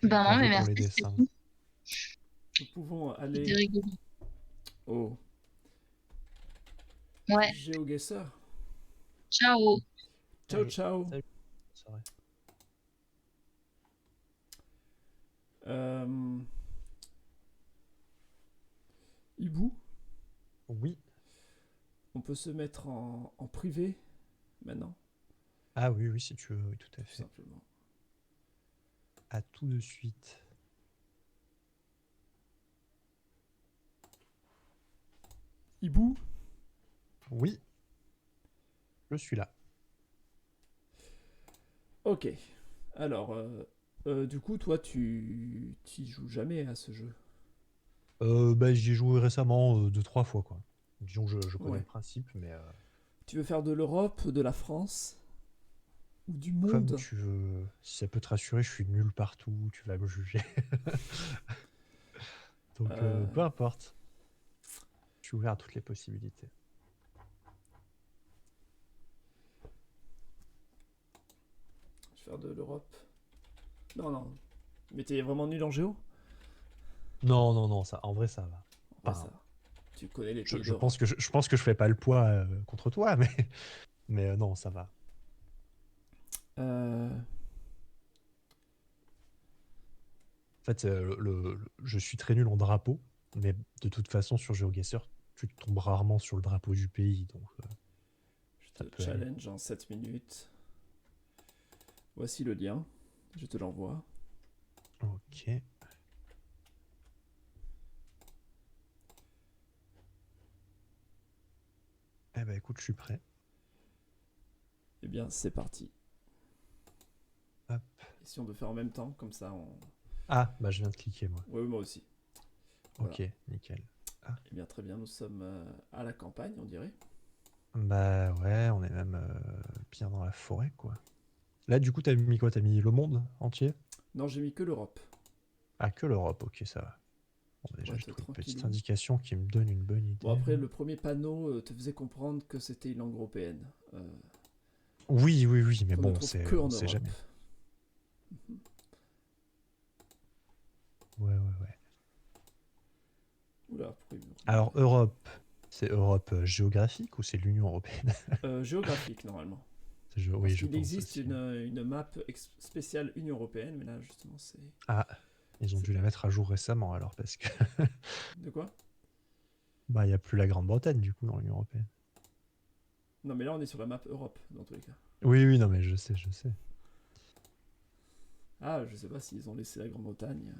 Speaker 3: Ben non, mais
Speaker 2: Bravo pour
Speaker 3: merci,
Speaker 2: les
Speaker 3: c'était
Speaker 2: dessins.
Speaker 3: cool.
Speaker 1: Nous pouvons
Speaker 3: C'était
Speaker 1: aller
Speaker 3: rigolo.
Speaker 1: au
Speaker 3: Ouais.
Speaker 1: GeoGuessr.
Speaker 3: Ciao.
Speaker 1: Ciao,
Speaker 2: Allez,
Speaker 1: ciao.
Speaker 2: salut. C'est vrai.
Speaker 1: Euh... Hibou,
Speaker 2: Oui.
Speaker 1: on peut se mettre en privé maintenant,
Speaker 2: Ah oui, oui, si tu veux, oui, tout à
Speaker 1: tout
Speaker 2: fait.
Speaker 1: simplement.
Speaker 2: À tout de suite.
Speaker 1: Hibou,
Speaker 2: Oui, je suis là.
Speaker 1: ok. Alors, du coup, toi, tu joues jamais à ce jeu.
Speaker 2: Bah, j'y ai joué récemment 2-3 fois, quoi. Disons que je connais
Speaker 1: Ouais.
Speaker 2: le principe, mais
Speaker 1: Tu veux faire de l'Europe, de la France ou du
Speaker 2: comme
Speaker 1: monde?
Speaker 2: tu veux. Si ça peut te rassurer, je suis nul partout, tu vas me juger. Donc,
Speaker 1: Euh,
Speaker 2: peu importe. Je suis ouvert à toutes les possibilités.
Speaker 1: Je vais faire de l'Europe. Non, non. Mais t'es vraiment nul en géo?
Speaker 2: Non, non, non, ça, en vrai, ça va.
Speaker 1: Ouais,
Speaker 2: Enfin,
Speaker 1: ça. Tu connais les
Speaker 2: je,
Speaker 1: pays
Speaker 2: je pense
Speaker 1: d'Europe.
Speaker 2: que je pense que je fais pas le poids contre toi, mais non, ça va.
Speaker 1: Euh,
Speaker 2: En fait, je suis très nul en drapeau, mais de toute façon, sur GeoGuessr, tu tombes rarement sur le drapeau du pays, donc
Speaker 1: je
Speaker 2: ça
Speaker 1: te
Speaker 2: peut aller.
Speaker 1: challenge en 7 minutes. Voici le lien. Je te l'envoie.
Speaker 2: Ok. Eh ben écoute, je suis prêt.
Speaker 1: Eh bien, c'est parti.
Speaker 2: Hop.
Speaker 1: Question de faire en même temps, comme ça on.
Speaker 2: Ah, bah je viens de cliquer, moi.
Speaker 1: Ouais, moi aussi. Voilà.
Speaker 2: Ok, nickel. Ah.
Speaker 1: Eh bien, très bien, nous sommes à la campagne, on dirait.
Speaker 2: Bah ouais, on est même bien dans la forêt, quoi. Là, du coup, t'as mis quoi? T'as mis le monde entier?
Speaker 1: Non, j'ai mis que l'Europe.
Speaker 2: Ah, que l'Europe, ok, ça va. Bon,
Speaker 1: Pour
Speaker 2: déjà, j'ai
Speaker 1: être
Speaker 2: trouvé une petite
Speaker 1: tranquillou.
Speaker 2: indication qui me donne une bonne
Speaker 1: Bon,
Speaker 2: idée.
Speaker 1: après,
Speaker 2: Là.
Speaker 1: le premier panneau te faisait comprendre que c'était une langue européenne.
Speaker 2: Oui, oui, oui, mais
Speaker 1: Qu'on ne
Speaker 2: bon,
Speaker 1: trouve que en
Speaker 2: on sait
Speaker 1: Europe.
Speaker 2: jamais. Ouais, ouais, ouais.
Speaker 1: Oula, pourquoi il me
Speaker 2: Alors,
Speaker 1: remet-
Speaker 2: Europe, c'est Europe géographique ou c'est l'Union européenne?
Speaker 1: Géographique, normalement.
Speaker 2: Oui,
Speaker 1: Parce
Speaker 2: je
Speaker 1: qu'il
Speaker 2: pense
Speaker 1: existe
Speaker 2: aussi.
Speaker 1: une map spéciale Union Européenne, mais là, justement, c'est.
Speaker 2: Ah, ils ont
Speaker 1: C'est
Speaker 2: dû la
Speaker 1: pas.
Speaker 2: mettre à jour récemment alors, parce que
Speaker 1: De quoi?
Speaker 2: bah, il n'y a plus la Grande-Bretagne, du coup, dans l'Union européenne.
Speaker 1: Non, mais là, on est sur la map Europe, dans tous les cas.
Speaker 2: Oui, oui, non, mais je sais, je sais.
Speaker 1: Ah, je sais pas s'ils ont laissé la Grande-Bretagne.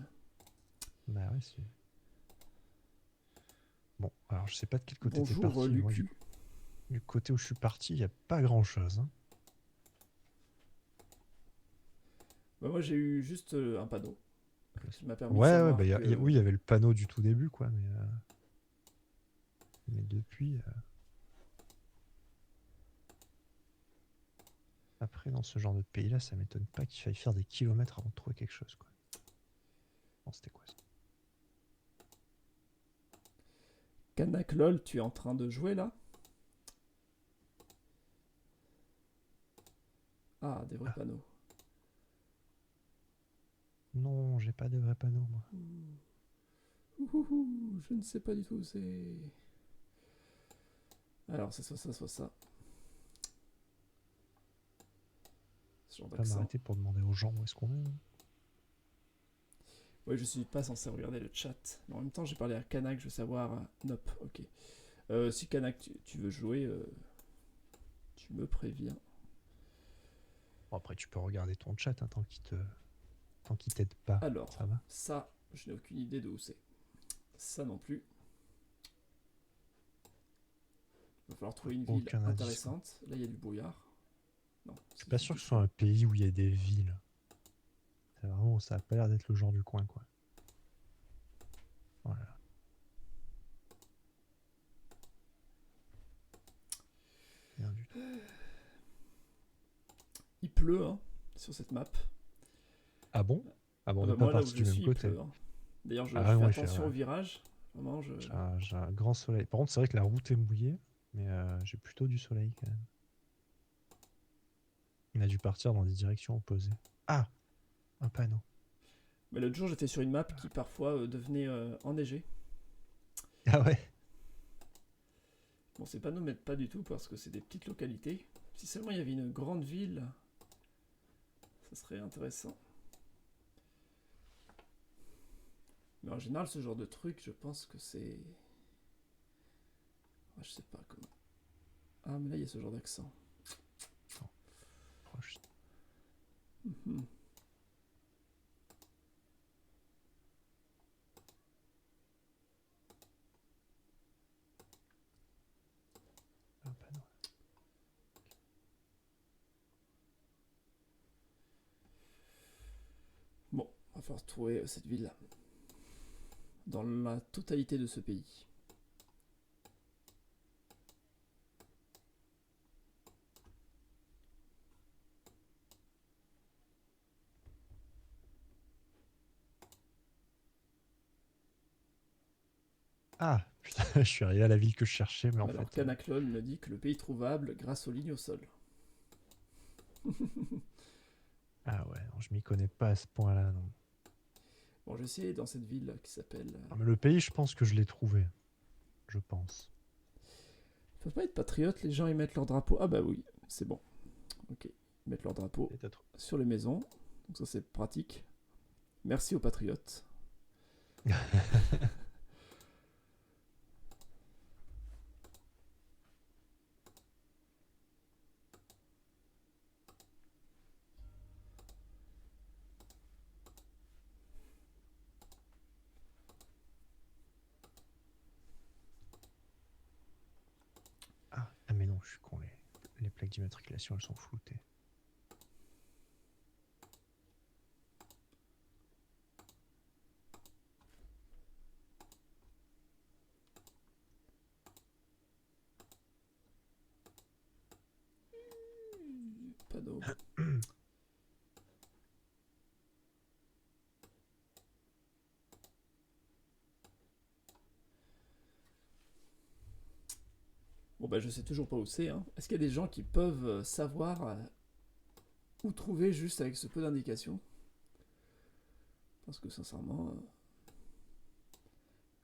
Speaker 2: Bah ouais, c'est... Bon, alors je sais pas de quel côté t'es
Speaker 1: Bonjour,
Speaker 2: parti, mais moi,
Speaker 1: Lucu.
Speaker 2: du côté où je suis parti, il n'y a pas grand-chose. Hein.
Speaker 1: Bah, moi, j'ai eu juste un panneau. Qui m'a permis de
Speaker 2: Ouais, ouais, bah,
Speaker 1: savoir que.
Speaker 2: oui, il y avait le panneau du tout début, quoi, mais depuis... Après, dans ce genre de pays-là, ça m'étonne pas qu'il faille faire des kilomètres avant de trouver quelque chose, quoi. Bon, c'était quoi ça?
Speaker 1: Kanak LOL, tu es en train de jouer là? Ah, des vrais
Speaker 2: Ah,
Speaker 1: panneaux.
Speaker 2: non, j'ai pas de vrai panneau, moi.
Speaker 1: Ouhouhou, je ne sais pas du tout où c'est. Alors, c'est soit ça, soit ça. Ce genre
Speaker 2: Je vais pas
Speaker 1: d'accent.
Speaker 2: m'arrêter pour demander aux gens où est-ce qu'on est. Hein.
Speaker 1: Oui, je suis pas censé regarder le chat. Mais en même temps, j'ai parlé à Kanak, je veux savoir. Nope, ok. Si Kanak, tu veux jouer, tu me préviens.
Speaker 2: Bon, après, tu peux regarder ton chat hein, tant qu'il t'aide pas.
Speaker 1: Alors,
Speaker 2: Ça va?
Speaker 1: ça, je n'ai aucune idée de où c'est. Ça non plus. Il va falloir trouver une ville
Speaker 2: Aucun indice. Quoi.
Speaker 1: intéressante. Là, il y a du brouillard. Non,
Speaker 2: Je suis pas sûr
Speaker 1: du
Speaker 2: que ce soit
Speaker 1: feu.
Speaker 2: un pays où il y a des villes. C'est vraiment, ça a pas l'air d'être le genre du coin, quoi. Voilà. Rien du tout.
Speaker 1: Il pleut, hein. sur cette map.
Speaker 2: Ah bon? Ah bon,
Speaker 1: Ah
Speaker 2: on
Speaker 1: bah
Speaker 2: n'est pas
Speaker 1: moi, là où
Speaker 2: parti
Speaker 1: je
Speaker 2: du même
Speaker 1: suis, il
Speaker 2: côté.
Speaker 1: pleut, hein. D'ailleurs, je
Speaker 2: Ah
Speaker 1: fais
Speaker 2: ouais, moi,
Speaker 1: attention au virage. Vraiment,
Speaker 2: j'ai un grand soleil. Par contre, c'est vrai que la route est mouillée, mais j'ai plutôt du soleil quand même. On a dû partir dans des directions opposées. Ah! Un panneau.
Speaker 1: Mais l'autre jour, j'étais sur une map qui parfois devenait enneigée.
Speaker 2: Ah ouais?
Speaker 1: Bon, ces panneaux m'aident pas du tout parce que c'est des petites localités. Si seulement il y avait une grande ville, ça serait intéressant. Mais en général, ce genre de truc, je pense que c'est... Ah, je sais pas comment... Ah, mais là, il y a ce genre d'accent.
Speaker 2: Proche.
Speaker 1: Mhm.
Speaker 2: Un panneau.
Speaker 1: Bon, on va falloir trouver cette ville dans la totalité de ce pays.
Speaker 2: Ah! Putain, je suis arrivé à la ville que je cherchais, mais en
Speaker 1: Alors,
Speaker 2: fait...
Speaker 1: Canaclone me dit que le pays est trouvable grâce aux lignes au sol.
Speaker 2: Ah ouais, non, je m'y connais pas à ce point-là, non.
Speaker 1: Bon, je vais essayer dans cette ville qui s'appelle...
Speaker 2: Ah, mais le pays, je pense que je l'ai trouvé. Je pense.
Speaker 1: Ils peuvent pas être patriotes, les gens ils mettent leur drapeau. Ah bah oui, c'est bon. Ok, ils mettent leur drapeau
Speaker 2: Et t'as trouvé.
Speaker 1: sur les maisons. Donc ça c'est pratique. Merci aux patriotes.
Speaker 2: Ah mais non, je suis con, les plaques d'immatriculation, elles sont floutées.
Speaker 1: Panneau. Bon bah je sais toujours pas où c'est. Hein. Est-ce qu'il y a des gens qui peuvent savoir où trouver juste avec ce peu d'indications? Parce que sincèrement,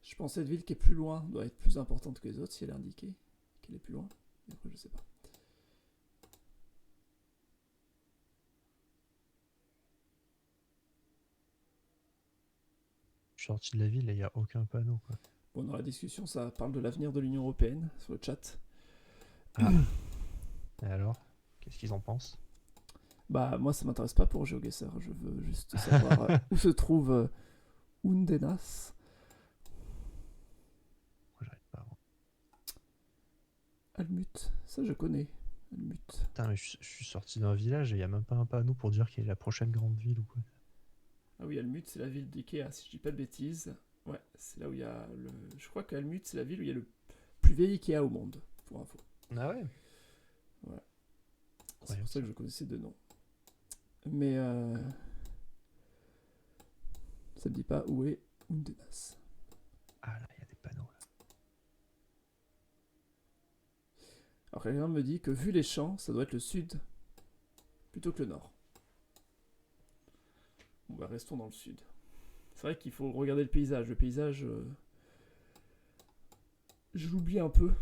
Speaker 1: je pense que cette ville qui est plus loin doit être plus importante que les autres si elle est indiquée qu'elle est plus loin. Mais après je sais pas.
Speaker 2: Je suis sorti de la ville et il n'y a aucun panneau, quoi.
Speaker 1: Bon, dans la discussion, ça parle de l'avenir de l'Union Européenne sur le chat.
Speaker 2: Ah. Et alors? Qu'est-ce qu'ils en pensent?
Speaker 1: Bah, moi, ça m'intéresse pas pour GeoGuessr. Je veux juste savoir où se trouve Undenas.
Speaker 2: Pourquoi j'arrive pas à voir?
Speaker 1: Almut, ça je connais. Almut.
Speaker 2: Putain, mais je suis sorti d'un village et il n'y a même pas un panneau pour dire quelle est la prochaine grande ville ou quoi.
Speaker 1: Ah oui, Almut, c'est la ville d'Ikea, si je dis pas de bêtises. Ouais, c'est là où il y a le... Je crois qu'Almut, c'est la ville où il y a le plus vieil Ikea au monde, pour info.
Speaker 2: Ah ouais?
Speaker 1: Voilà. C'est
Speaker 2: Incroyable,
Speaker 1: pour ça que je connaissais deux noms. Mais ça me dit pas où est Undenas.
Speaker 2: Ah là, il y a des panneaux là.
Speaker 1: Alors quelqu'un me dit que vu les champs, ça doit être le sud plutôt que le nord. Bon bah restons dans le sud. C'est vrai qu'il faut regarder le paysage. Le paysage, je l'oublie un peu.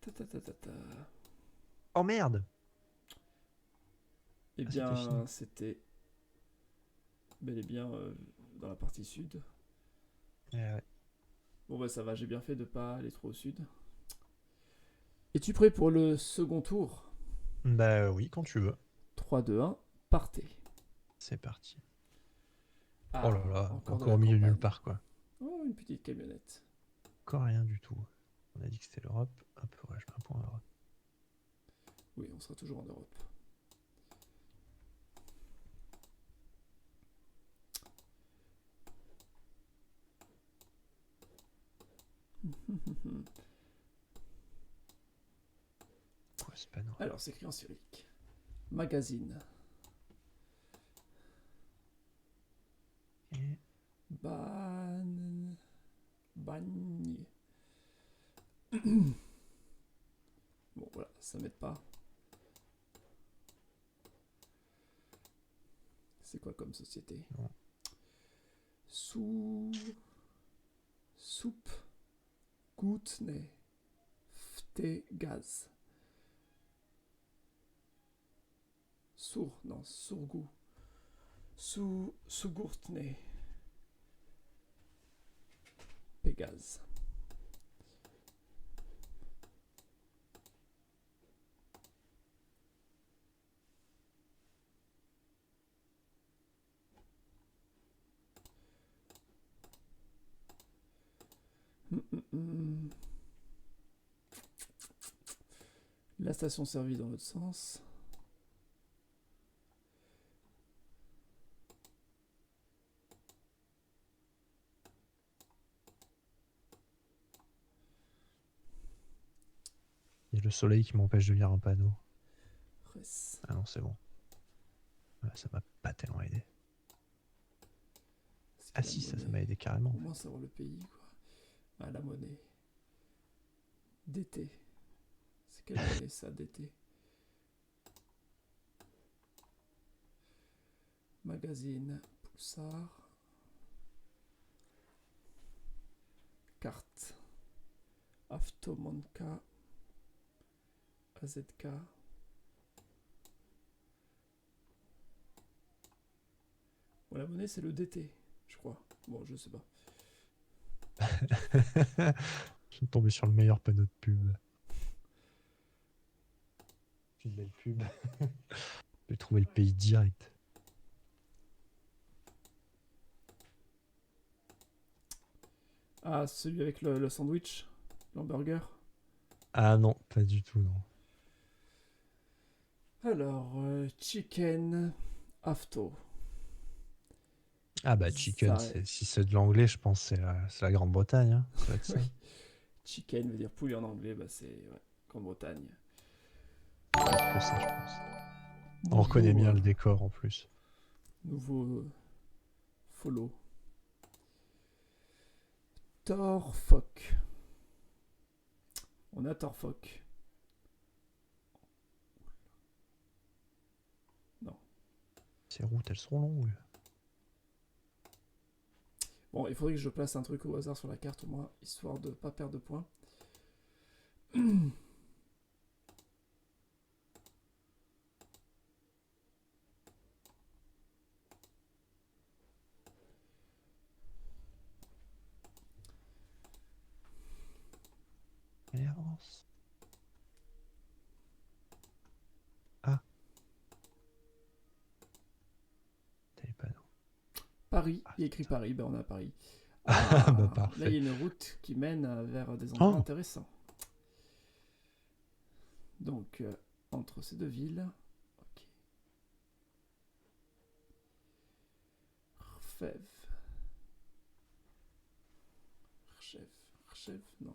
Speaker 1: Ta ta ta ta ta.
Speaker 2: Oh merde!
Speaker 1: Eh
Speaker 2: Ah, c'était fini.
Speaker 1: bien, c'était bel et bien dans la partie sud.
Speaker 2: Ouais.
Speaker 1: Bon bah ça va, j'ai bien fait de pas aller trop au sud. Es-tu prêt pour le second tour?
Speaker 2: Bah oui, quand tu veux.
Speaker 1: 3, 2, 1, partez.
Speaker 2: C'est parti.
Speaker 1: Ah,
Speaker 2: Oh là là,
Speaker 1: encore de
Speaker 2: encore
Speaker 1: la
Speaker 2: au milieu de nulle
Speaker 1: campagne.
Speaker 2: part quoi.
Speaker 1: Oh, une petite camionnette.
Speaker 2: Encore rien du tout. On a dit que c'était l'Europe. Hop, ouais, je mets un point en Europe.
Speaker 1: Oui, on sera toujours en Europe.
Speaker 2: ce panneau.
Speaker 1: Alors, c'est écrit en cyrillique. Magazine.
Speaker 2: Et
Speaker 1: Bagne. Bon, voilà, ça m'aide pas. C'est quoi comme société?
Speaker 2: Non.
Speaker 1: Soupe. Gutne. Gaz. Surgout. Sugurtne. Pégase. La station servie dans l'autre sens.
Speaker 2: il y a le soleil qui m'empêche de lire un panneau.
Speaker 1: Res.
Speaker 2: Ah non, c'est bon. Ouais, ça m'a pas tellement aidé.
Speaker 1: C'est
Speaker 2: Ah
Speaker 1: la
Speaker 2: si, ça
Speaker 1: monnaie.
Speaker 2: m'a aidé carrément.
Speaker 1: Au moins savoir le pays, quoi. Ah, la monnaie. DT. C'est quelle monnaie ça, DT? Magazine. Pulsar. Carte. Avtomanka. AZK. Bon, la monnaie, c'est le DT, je crois. Bon, je sais pas.
Speaker 2: Je suis tombé sur le meilleur panneau de pub. Une belle pub. J'ai trouvé le pays direct.
Speaker 1: Ah, celui avec le sandwich? L'hamburger?
Speaker 2: Ah non, pas du tout, non.
Speaker 1: Alors, chicken afto.
Speaker 2: Ah bah chicken, si c'est de l'anglais, je pense que c'est la Grande-Bretagne. Hein. Ça va être ça.
Speaker 1: Oui. Chicken veut dire poulet en anglais, bah c'est Grande-Bretagne.
Speaker 2: Ça va être que ça, je pense. On reconnaît bien le décor en plus.
Speaker 1: Nouveau follow. Torfoc. On a Torfoc. Non.
Speaker 2: Ces routes, elles sont longues.
Speaker 1: Bon, il faudrait que je place un truc au hasard sur la carte au moins, histoire de pas perdre de points.
Speaker 2: Allez, avance. Ah. T'as les panneaux.
Speaker 1: Paris,
Speaker 2: Ah,
Speaker 1: il y a écrit Paris, ben on a Paris.
Speaker 2: Ah, bah parfait.
Speaker 1: Là, il y a une route qui mène vers des endroits
Speaker 2: Oh.
Speaker 1: intéressants. Donc, entre ces deux villes. Ok. Rfev. Rchev, non.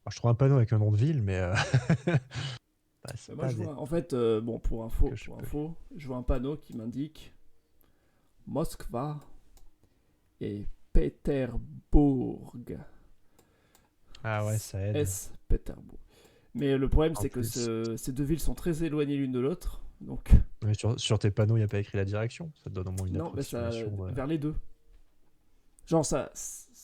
Speaker 2: Alors, je trouve un panneau avec un nom de ville, mais bah, c'est
Speaker 1: Moi,
Speaker 2: pas
Speaker 1: je
Speaker 2: des-
Speaker 1: vois, en fait, bon, pour info,
Speaker 2: que je peux.
Speaker 1: je vois un panneau qui m'indique Moskva et Pétersbourg.
Speaker 2: Ah ouais, ça aide.
Speaker 1: Pétersbourg. Mais le problème,
Speaker 2: En
Speaker 1: c'est que
Speaker 2: plus.
Speaker 1: ces deux villes sont très éloignées l'une de l'autre. Donc,
Speaker 2: Mais sur tes panneaux, il n'y a pas écrit la direction. Ça te donne au moins une
Speaker 1: non, mais ça,
Speaker 2: approximation.
Speaker 1: vers les deux. Genre, ça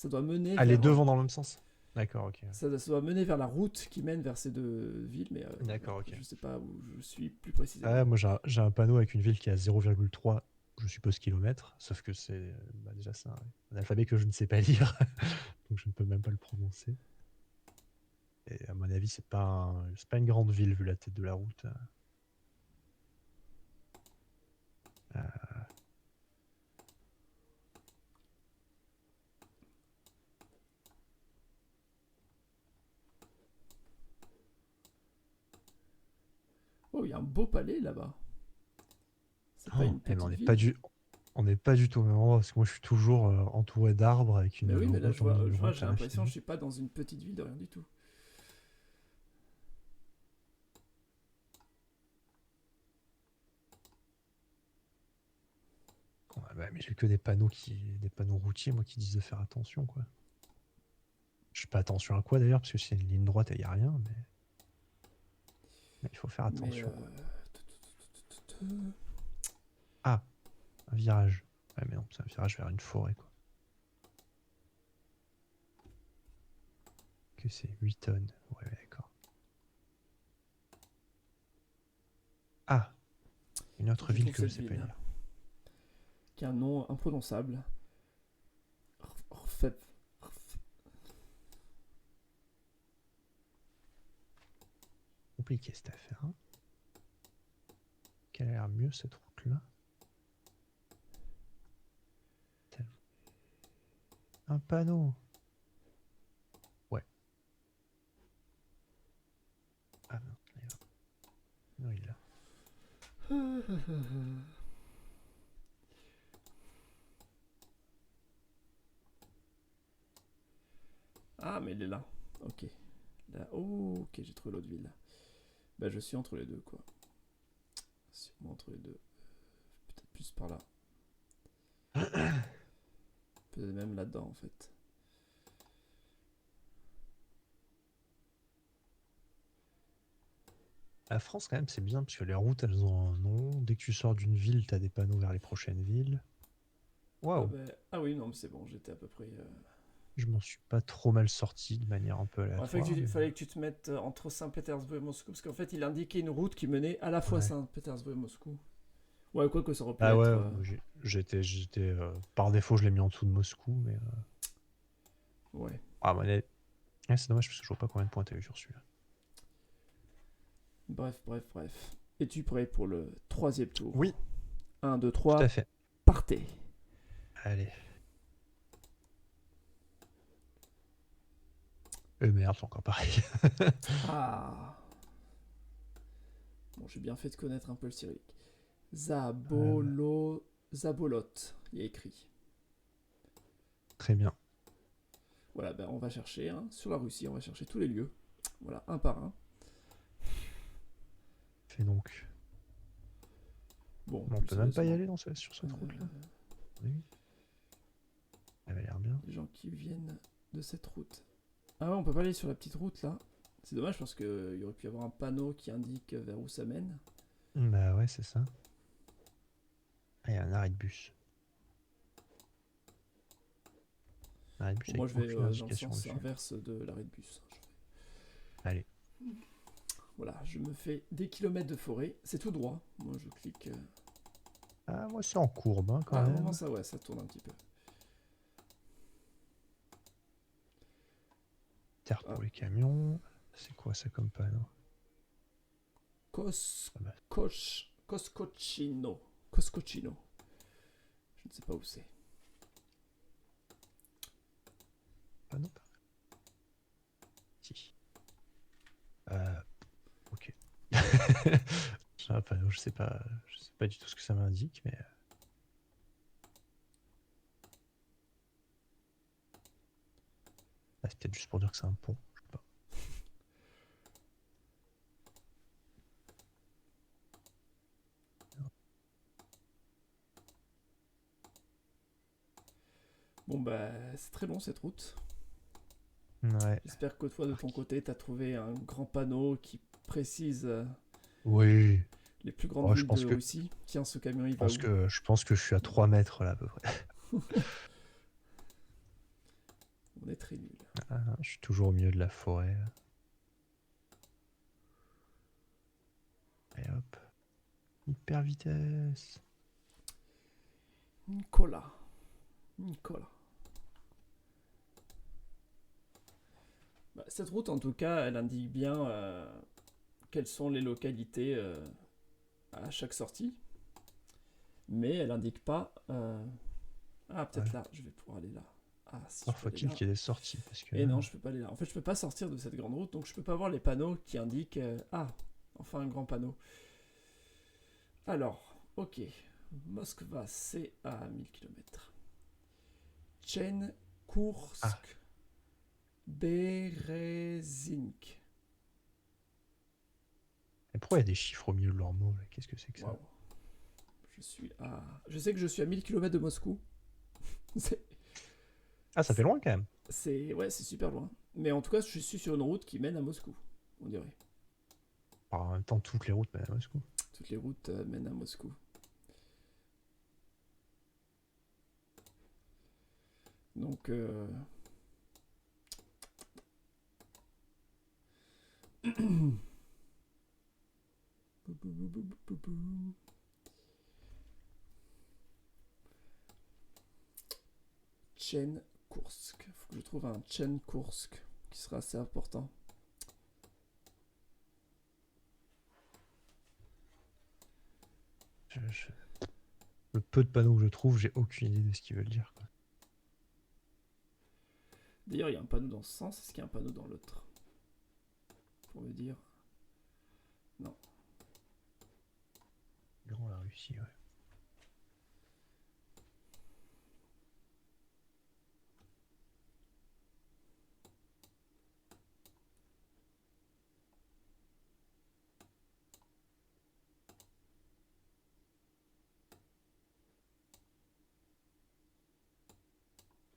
Speaker 1: doit mener
Speaker 2: Ah,
Speaker 1: vers.
Speaker 2: les deux vont dans le même sens. D'accord, ok.
Speaker 1: Ça doit mener vers la route qui mène vers ces deux villes, mais
Speaker 2: D'accord, ok.
Speaker 1: je sais pas où je suis plus précisément.
Speaker 2: Ah, moi, j'ai un panneau avec une ville qui a 0,3, je suppose, kilomètres. Sauf que c'est déjà ça. Un alphabet que je ne sais pas lire. Donc, je ne peux même pas le prononcer. Et à mon avis, c'est pas une grande ville vu la tête de la route.
Speaker 1: Oh, il y a un beau palais là-bas. C'est pas
Speaker 2: Oh,
Speaker 1: une
Speaker 2: mais
Speaker 1: petite
Speaker 2: on n'est
Speaker 1: ville.
Speaker 2: pas du tout au même endroit parce que moi, je suis toujours entouré d'arbres avec une
Speaker 1: Mais oui, mais là,
Speaker 2: route
Speaker 1: je
Speaker 2: en
Speaker 1: vois,
Speaker 2: ligne droite
Speaker 1: j'ai
Speaker 2: à
Speaker 1: l'impression que
Speaker 2: l'infini.
Speaker 1: je suis pas dans une petite ville de rien du tout.
Speaker 2: bah, mais j'ai que des panneaux routiers, moi, qui disent de faire attention, quoi. Je fais pas attention à quoi d'ailleurs, parce que c'est une ligne droite et il n'y a rien, mais il faut faire
Speaker 1: Mais
Speaker 2: attention, quoi. Ah, un virage. Ouais, mais non, c'est un virage vers une forêt, quoi. Que c'est 8 tonnes. Ouais, d'accord. Ah, une autre
Speaker 1: je
Speaker 2: ville
Speaker 1: trouve
Speaker 2: que je
Speaker 1: cette
Speaker 2: sais pas
Speaker 1: ville
Speaker 2: lire.
Speaker 1: qui a un nom imprononçable. Rfep.
Speaker 2: Compliqué cette affaire, hein. Quelle a l'air mieux cette route-là? Un panneau. Ouais. Ah non, il est là. Non, il est là.
Speaker 1: Ah, mais il est là. Ok. Là. Oh, ok, j'ai trouvé l'autre ville. Bah, je suis entre les deux, quoi. Sûrement entre les deux. Peut-être plus par là. Peut-être même là-dedans, en fait.
Speaker 2: La France, quand même, c'est bien, parce que les routes, elles ont un nom. Dès que tu sors d'une ville, t'as des panneaux vers les prochaines villes.
Speaker 1: Ah,
Speaker 2: Waouh!
Speaker 1: bah, ah oui, non, mais c'est bon, j'étais à peu près.
Speaker 2: Je m'en suis pas trop mal sorti de manière un peu
Speaker 1: Bon,
Speaker 2: aléatoire.
Speaker 1: fallait que tu te mettes entre Saint-Pétersbourg et Moscou, parce qu'en fait, il indiquait une route qui menait à la fois
Speaker 2: Ouais.
Speaker 1: Saint-Pétersbourg et Moscou. Ouais, quoi que ça aurait pu
Speaker 2: Ah ouais,
Speaker 1: être.
Speaker 2: moi, j'étais par défaut, je l'ai mis en dessous de Moscou, mais
Speaker 1: Ouais.
Speaker 2: ah, ouais, c'est dommage parce que je vois pas combien de points t'as eu sur celui-là.
Speaker 1: Bref, bref, bref. Es-tu prêt pour le troisième tour?
Speaker 2: Oui,
Speaker 1: 1, 2,
Speaker 2: tout à
Speaker 1: 3,
Speaker 2: fait.
Speaker 1: partez.
Speaker 2: Allez. Merde, c'est encore pareil.
Speaker 1: Ah. Bon, j'ai bien fait de connaître un peu le cyrillique.
Speaker 2: Euh,
Speaker 1: Zabolot, il y a écrit.
Speaker 2: Très bien.
Speaker 1: Voilà, ben on va chercher sur la Russie, on va chercher tous les lieux. Voilà, un par un.
Speaker 2: Fait donc.
Speaker 1: Bon,
Speaker 2: Bon, on
Speaker 1: plus
Speaker 2: peut même pas y
Speaker 1: sérieusement,
Speaker 2: aller sur cette route-là. Oui. Elle avait l'air bien.
Speaker 1: les gens qui viennent de cette route. Ah ouais, on peut pas aller sur la petite route là. C'est dommage parce qu'il y aurait pu y avoir un panneau qui indique vers où ça mène.
Speaker 2: Bah ouais, c'est ça. Ah, il y a un arrêt de bus. Un arrêt de bus
Speaker 1: Bon,
Speaker 2: avec
Speaker 1: moi je vais
Speaker 2: aucune
Speaker 1: dans le
Speaker 2: indication
Speaker 1: sens
Speaker 2: dessus.
Speaker 1: inverse de l'arrêt de bus.
Speaker 2: Allez.
Speaker 1: Voilà, je me fais des kilomètres de forêt. C'est tout droit. Moi je clique.
Speaker 2: Ah, moi, c'est en courbe, hein, quand
Speaker 1: Ah, à un moment
Speaker 2: même.
Speaker 1: ça, ouais, ça tourne un petit peu.
Speaker 2: Terre
Speaker 1: Ah,
Speaker 2: pour les camions. C'est quoi ça comme panneau? Ah bah,
Speaker 1: Coscocino. Coscocino. Je ne sais pas où c'est.
Speaker 2: panneau pas. Si. Ok. J'ai un panneau, je sais pas du tout ce que ça m'indique, mais. Ah, c'est peut-être juste pour dire que c'est un pont. Je sais pas.
Speaker 1: Bon bah c'est très long cette route.
Speaker 2: Ouais.
Speaker 1: J'espère que toi de ton côté t'as trouvé un grand panneau qui précise
Speaker 2: Oui.
Speaker 1: les plus grandes
Speaker 2: Oh,
Speaker 1: villes de Russie. Tiens, ce camion il va où?
Speaker 2: je pense que je suis à 3 mètres là à peu près.
Speaker 1: On est très nuls.
Speaker 2: Ah, je suis toujours au milieu de la forêt. Et hop. Hyper vitesse.
Speaker 1: Nicolas. Bah, cette route en tout cas elle indique bien quelles sont les localités à chaque sortie. Mais elle indique pas... Ah peut-être
Speaker 2: Ouais.
Speaker 1: là, je vais pouvoir aller là. Ah si je
Speaker 2: Alors
Speaker 1: peux aller
Speaker 2: faut-il
Speaker 1: là.
Speaker 2: qu'il y ait des sorties parce que
Speaker 1: Et
Speaker 2: là...
Speaker 1: non, je peux pas aller là. En fait, je peux pas sortir de cette grande route, donc je peux pas voir les panneaux qui indiquent. Ah, enfin un grand panneau. Alors, ok. Moskva, c'est à 1000 km. Chen, Kursk,
Speaker 2: Ah.
Speaker 1: Berezink.
Speaker 2: Et pourquoi il y a des chiffres au milieu de leurs mots là? Qu'est-ce que c'est que ça?
Speaker 1: Waouh. Je sais que je suis à 1000 km de Moscou. C'est
Speaker 2: Ah, ça fait loin quand même.
Speaker 1: ouais, c'est super loin. Mais en tout cas, je suis sur une route qui mène à Moscou, on dirait.
Speaker 2: En même temps, toutes les routes mènent à Moscou.
Speaker 1: Toutes les routes mènent à Moscou. Donc, Tchen Kursk. Faut que je trouve un Tchen Kursk qui sera assez important.
Speaker 2: Le peu de panneaux que je trouve, j'ai aucune idée de ce qu'ils veulent dire, quoi.
Speaker 1: D'ailleurs, il y a un panneau dans ce sens. Est-ce qu'il y a un panneau dans l'autre? Pour me dire. Non.
Speaker 2: Grand la Russie, ouais.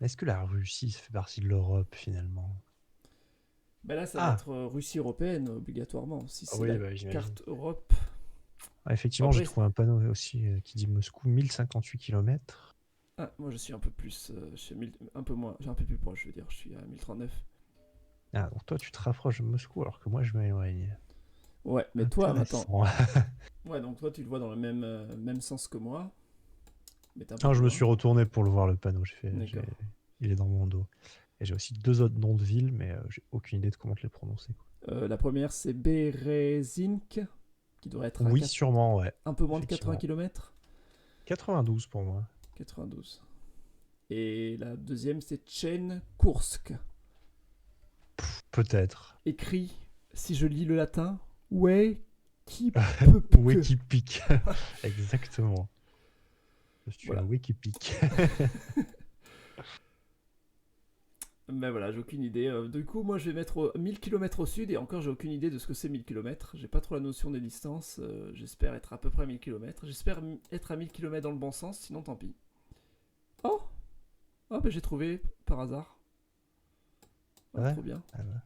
Speaker 2: Est-ce que la Russie, ça fait partie de l'Europe finalement?
Speaker 1: Bah là, ça va
Speaker 2: Ah,
Speaker 1: être Russie européenne, obligatoirement. Si c'est
Speaker 2: oui,
Speaker 1: la
Speaker 2: bah, j'imagine.
Speaker 1: carte Europe.
Speaker 2: Ah, effectivement,
Speaker 1: Après,
Speaker 2: j'ai trouvé un panneau aussi qui dit Moscou, 1058 km.
Speaker 1: ah, moi, je suis un peu plus. Je suis à 1000 un peu moins. J'ai un peu plus proche, je veux dire. Je suis à 1039.
Speaker 2: Ah, donc toi, tu te rapproches de Moscou alors que moi, je m'éloigne.
Speaker 1: Ouais, mais toi, attends.
Speaker 2: Intéressant.
Speaker 1: Ouais, donc toi, tu le vois dans le même sens que moi. Mais t'es un peu
Speaker 2: Non,
Speaker 1: plus
Speaker 2: je me
Speaker 1: loin.
Speaker 2: suis retourné pour le voir, le panneau.
Speaker 1: D'accord.
Speaker 2: Il est dans mon dos. Et j'ai aussi deux autres noms de villes, mais j'ai aucune idée de comment te les prononcer, quoi.
Speaker 1: La première, c'est Berezink, qui devrait être à
Speaker 2: Oui, sûrement, ouais.
Speaker 1: un peu moins de 80
Speaker 2: Effectivement.
Speaker 1: km.
Speaker 2: 92 pour moi.
Speaker 1: 92. Et la deuxième, c'est Tchen Kursk.
Speaker 2: Peut-être.
Speaker 1: Écrit, si je lis le latin, ouais, qui peut
Speaker 2: Wikipic. Exactement. Je suis
Speaker 1: Voilà.
Speaker 2: un Wikipic.
Speaker 1: Ben voilà, j'ai aucune idée. Du coup, moi, je vais mettre 1000 km au sud, et encore, j'ai aucune idée de ce que c'est 1000 km. J'ai pas trop la notion des distances. J'espère être à peu près à 1000 km. J'espère être à 1000 km dans le bon sens, sinon tant pis. Oh, ben j'ai trouvé par hasard. Ah,
Speaker 2: Ouais.
Speaker 1: trop bien.
Speaker 2: Ah bah.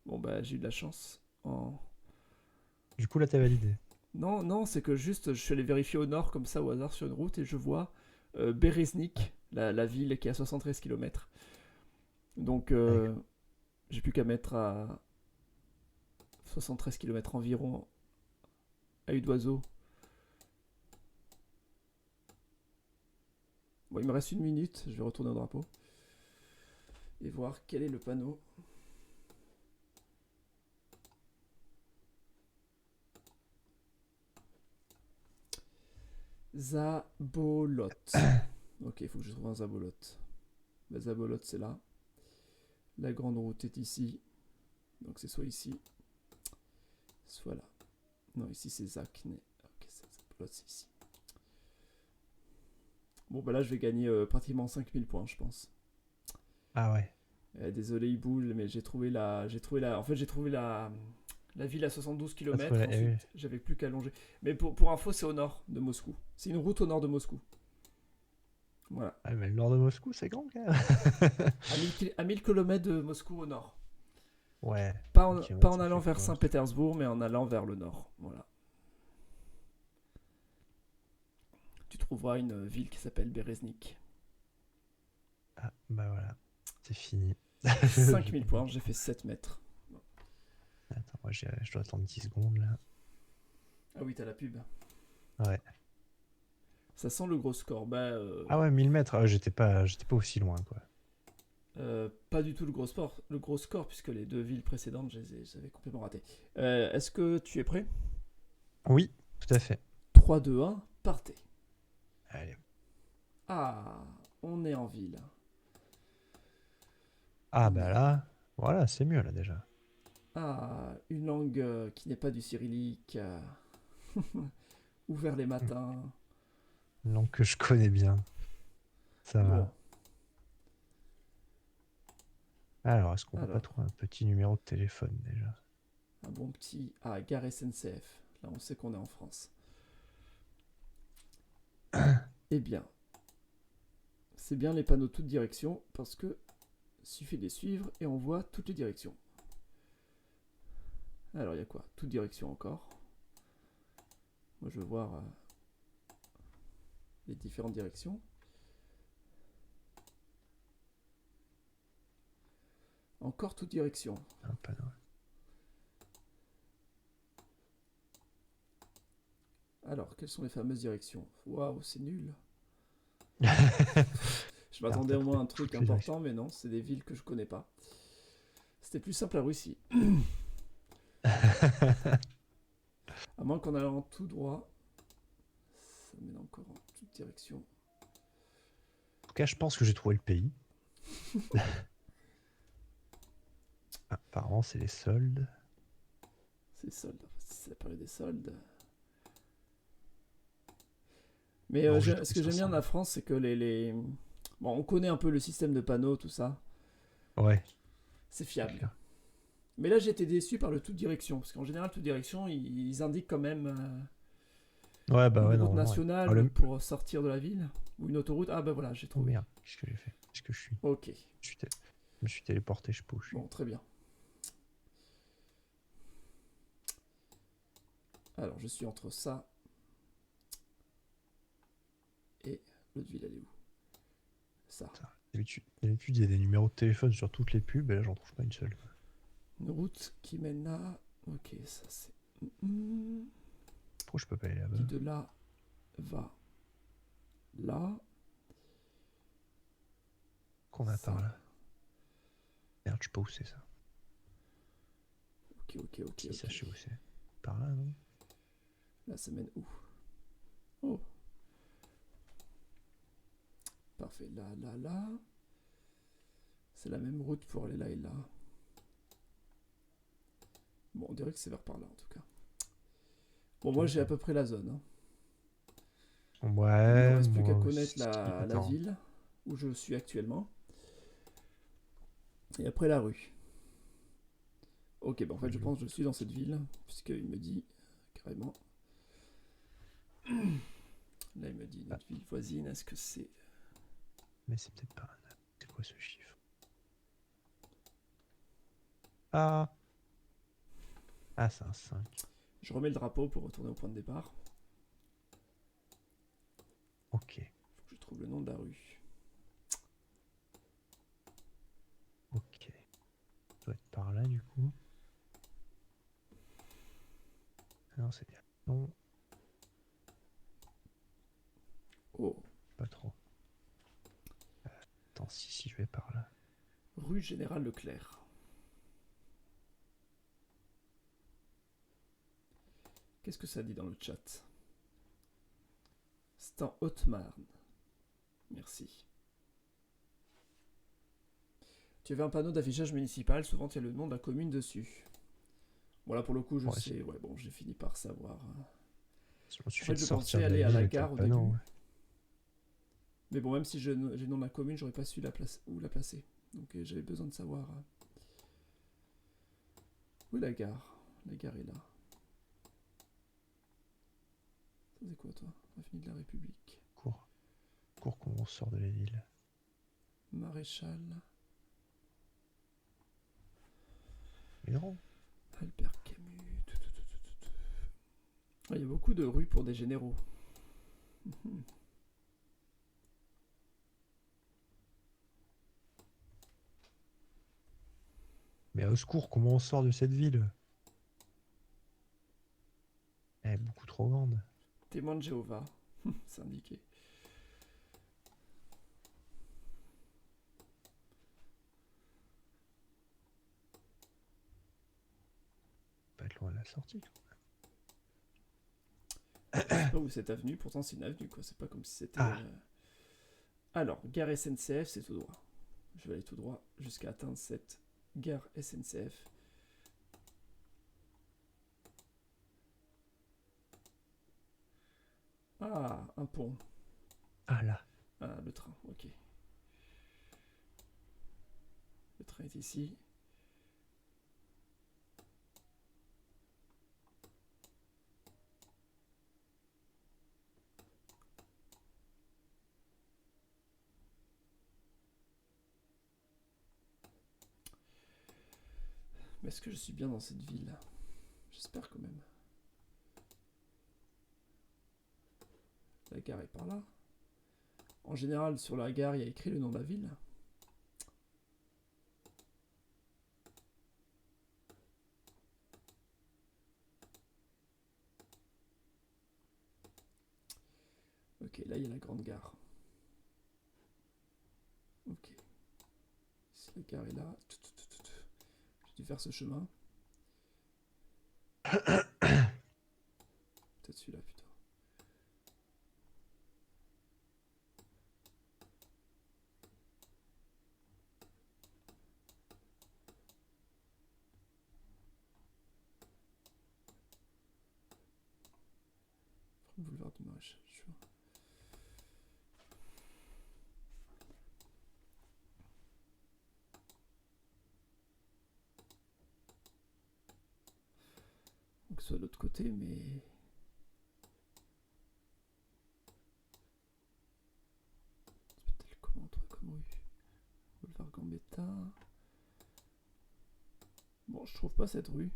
Speaker 1: Bon, bah, j'ai eu de la chance.
Speaker 2: Du coup, là, t'as validé.
Speaker 1: Non, non, c'est que juste, je suis allé vérifier au nord, comme ça, au hasard, sur une route, et je vois Bereznik, la ville qui est à 73 km. Donc, j'ai plus qu'à mettre à 73 km environ à une d'oiseau. Bon, il me reste une minute, je vais retourner au drapeau et voir quel est le panneau. Zabolot. Ok, il faut que je trouve un Zabolot. La Zabolot, c'est là. La grande route est ici. Donc c'est soit ici, soit là. Non, ici c'est Zakne. Ok, Zabolot, c'est ici. Bon, bah là, je vais gagner pratiquement 5000 points, je pense.
Speaker 2: Ah ouais.
Speaker 1: Désolé, Iboul, mais j'ai trouvé la ville à 72 km.
Speaker 2: Ouais,
Speaker 1: Ensuite,
Speaker 2: oui.
Speaker 1: j'avais plus qu'à longer. Mais pour info, c'est au nord de Moscou. C'est une route au nord de Moscou. Voilà.
Speaker 2: Ah, mais le nord de Moscou, c'est grand quand même.
Speaker 1: À 1000 km de Moscou au nord.
Speaker 2: Ouais.
Speaker 1: Pas en,
Speaker 2: 1000 kilomètres,
Speaker 1: pas en
Speaker 2: ça
Speaker 1: allant
Speaker 2: fait
Speaker 1: vers
Speaker 2: quoi?
Speaker 1: Saint-Pétersbourg, mais en allant vers le nord. Voilà. Tu trouveras une ville qui s'appelle Bereznik.
Speaker 2: Ah, bah voilà. C'est fini.
Speaker 1: 5000 points, j'ai fait 7 mètres.
Speaker 2: Attends, moi je dois attendre 10 secondes là.
Speaker 1: Ah oui, t'as la pub.
Speaker 2: Ouais.
Speaker 1: Ça sent le gros score. Bah,
Speaker 2: Ah ouais, 1000 mètres. Ah, j'étais pas aussi loin, quoi.
Speaker 1: pas du tout le gros score, puisque les deux villes précédentes, je les avais complètement ratées. Est-ce que tu es prêt?
Speaker 2: Oui, tout à fait.
Speaker 1: 3, 2, 1, partez.
Speaker 2: Allez.
Speaker 1: Ah, on est en ville.
Speaker 2: Ah bah là, voilà, c'est mieux là déjà.
Speaker 1: Ah, une langue qui n'est pas du cyrillique. Ouvert les matins.
Speaker 2: Une langue que je connais bien. Ça
Speaker 1: Bon,
Speaker 2: va. Alors, est-ce qu'on peut pas
Speaker 1: alors,
Speaker 2: trouver un petit numéro de téléphone déjà?
Speaker 1: un bon petit... Ah, gare SNCF. Là, on sait qu'on est en France. Eh bien, c'est bien les panneaux toutes directions parce que suffit de les suivre et on voit toutes les directions. Alors, il y a quoi? Toutes directions encore. Moi, je veux voir les différentes directions. Encore toutes directions.
Speaker 2: Un panneau.
Speaker 1: Alors, quelles sont les fameuses directions? Waouh, c'est nul.
Speaker 2: Ouais.
Speaker 1: Je m'attendais au moins à un truc important, mais non, c'est des villes que je connais pas. C'était plus simple à Russie. À moins qu'en allant tout droit, ça mène encore en toute direction.
Speaker 2: En tout cas, je pense que j'ai trouvé le pays. Apparemment, c'est les soldes.
Speaker 1: C'est soldes. C'est la période des soldes. Mais
Speaker 2: Non,
Speaker 1: ce que j'aime bien de la France, c'est que Bon, on connaît un peu le système de panneaux, tout ça.
Speaker 2: Ouais.
Speaker 1: C'est fiable. Mais là, j'ai été déçu par le toute direction. Parce qu'en général, toute direction, ils indiquent quand même
Speaker 2: Ouais, bah ouais,
Speaker 1: une route
Speaker 2: non.
Speaker 1: nationale pour sortir de la ville. Ou une autoroute. Ah bah voilà, j'ai
Speaker 2: Oh
Speaker 1: trouvé.
Speaker 2: merde, qu'est-ce que j'ai fait? Qu'est-ce que je suis?
Speaker 1: Ok.
Speaker 2: Je me suis téléporté, je sais pas où je suis.
Speaker 1: Bon, très bien. Alors, je suis entre ça et l'autre ville, elle est où? Ça.
Speaker 2: D'habitude, il y a des numéros de téléphone sur toutes les pubs, et là, j'en trouve pas une seule.
Speaker 1: Une route qui mène là. Ok, ça c'est...
Speaker 2: Pourquoi je peux pas aller là-bas?
Speaker 1: Qui de là va là.
Speaker 2: Qu'on a
Speaker 1: Ça.
Speaker 2: par là? Merde, je sais pas où c'est ça.
Speaker 1: Ok.
Speaker 2: Si, ça, je sais où c'est. Par là, non?
Speaker 1: Là, ça mène où? Oh. Parfait. Là. C'est la même route pour aller là et là. Bon, on dirait que c'est vers par là, en tout cas. Bon, moi, j'ai à peu près la zone. Hein.
Speaker 2: Ouais.
Speaker 1: Il ne reste plus qu'à
Speaker 2: moi
Speaker 1: connaître
Speaker 2: aussi.
Speaker 1: la
Speaker 2: Attends.
Speaker 1: ville où je suis actuellement. Et après, la rue. Ok, bah en fait, je pense que je suis dans cette ville, puisqu'il me dit carrément. Là, il me dit notre ville voisine, est-ce que c'est.
Speaker 2: Mais c'est peut-être pas un... C'est quoi ce chiffre? Ah, c'est un 5.
Speaker 1: Je remets le drapeau pour retourner au point de départ.
Speaker 2: Ok.
Speaker 1: Faut que je trouve le nom de la rue.
Speaker 2: Ok. Ça doit être par là, du coup. Non, c'est bien. Non,
Speaker 1: Oh,
Speaker 2: pas trop. Attends, si je vais par là.
Speaker 1: rue Général Leclerc. Qu'est-ce que ça dit dans le chat? C'est en Haute-Marne. Merci. Tu avais un panneau d'affichage municipal, souvent il y a le nom de la commune dessus. Bon là pour le coup je sais, ouais bon j'ai fini par savoir.
Speaker 2: En fait,
Speaker 1: je pensais aller à la gare au début.
Speaker 2: Ouais.
Speaker 1: Mais bon même si j'ai le nom de la commune, j'aurais pas su où la placer. Donc j'avais besoin de savoir où est la gare. La gare est là. Ça c'est quoi toi? Avenue de la République.
Speaker 2: Cours qu'on ressort de la ville.
Speaker 1: Maréchal.
Speaker 2: Mais non.
Speaker 1: Albert Camus. Il y a beaucoup de rues pour des généraux.
Speaker 2: Mais au secours, comment on sort de cette ville? Elle est beaucoup trop grande.
Speaker 1: Témoin de Jéhovah. C'est indiqué.
Speaker 2: Pas être loin de la sortie.
Speaker 1: Je sais pas où cette avenue, pourtant c'est une avenue quoi, c'est pas comme si c'était... Alors, gare SNCF, c'est tout droit. Je vais aller tout droit jusqu'à atteindre cette gare SNCF. Ah, un pont.
Speaker 2: Ah là.
Speaker 1: Ah, le train, ok. Le train est ici. Mais est-ce que je suis bien dans cette ville? J'espère quand même. La gare est par là. En général, sur la gare, il y a écrit le nom de la ville. Ok, là, il y a la grande gare. Ok. Si la gare est là... J'ai dû faire ce chemin. Peut-être celui-là, putain. Boulevard du Maréchal, tu vois. Donc soit de l'autre côté, mais... C'est peut-être comment, toi, comme rue? Boulevard Gambetta... Bon, je trouve pas cette rue.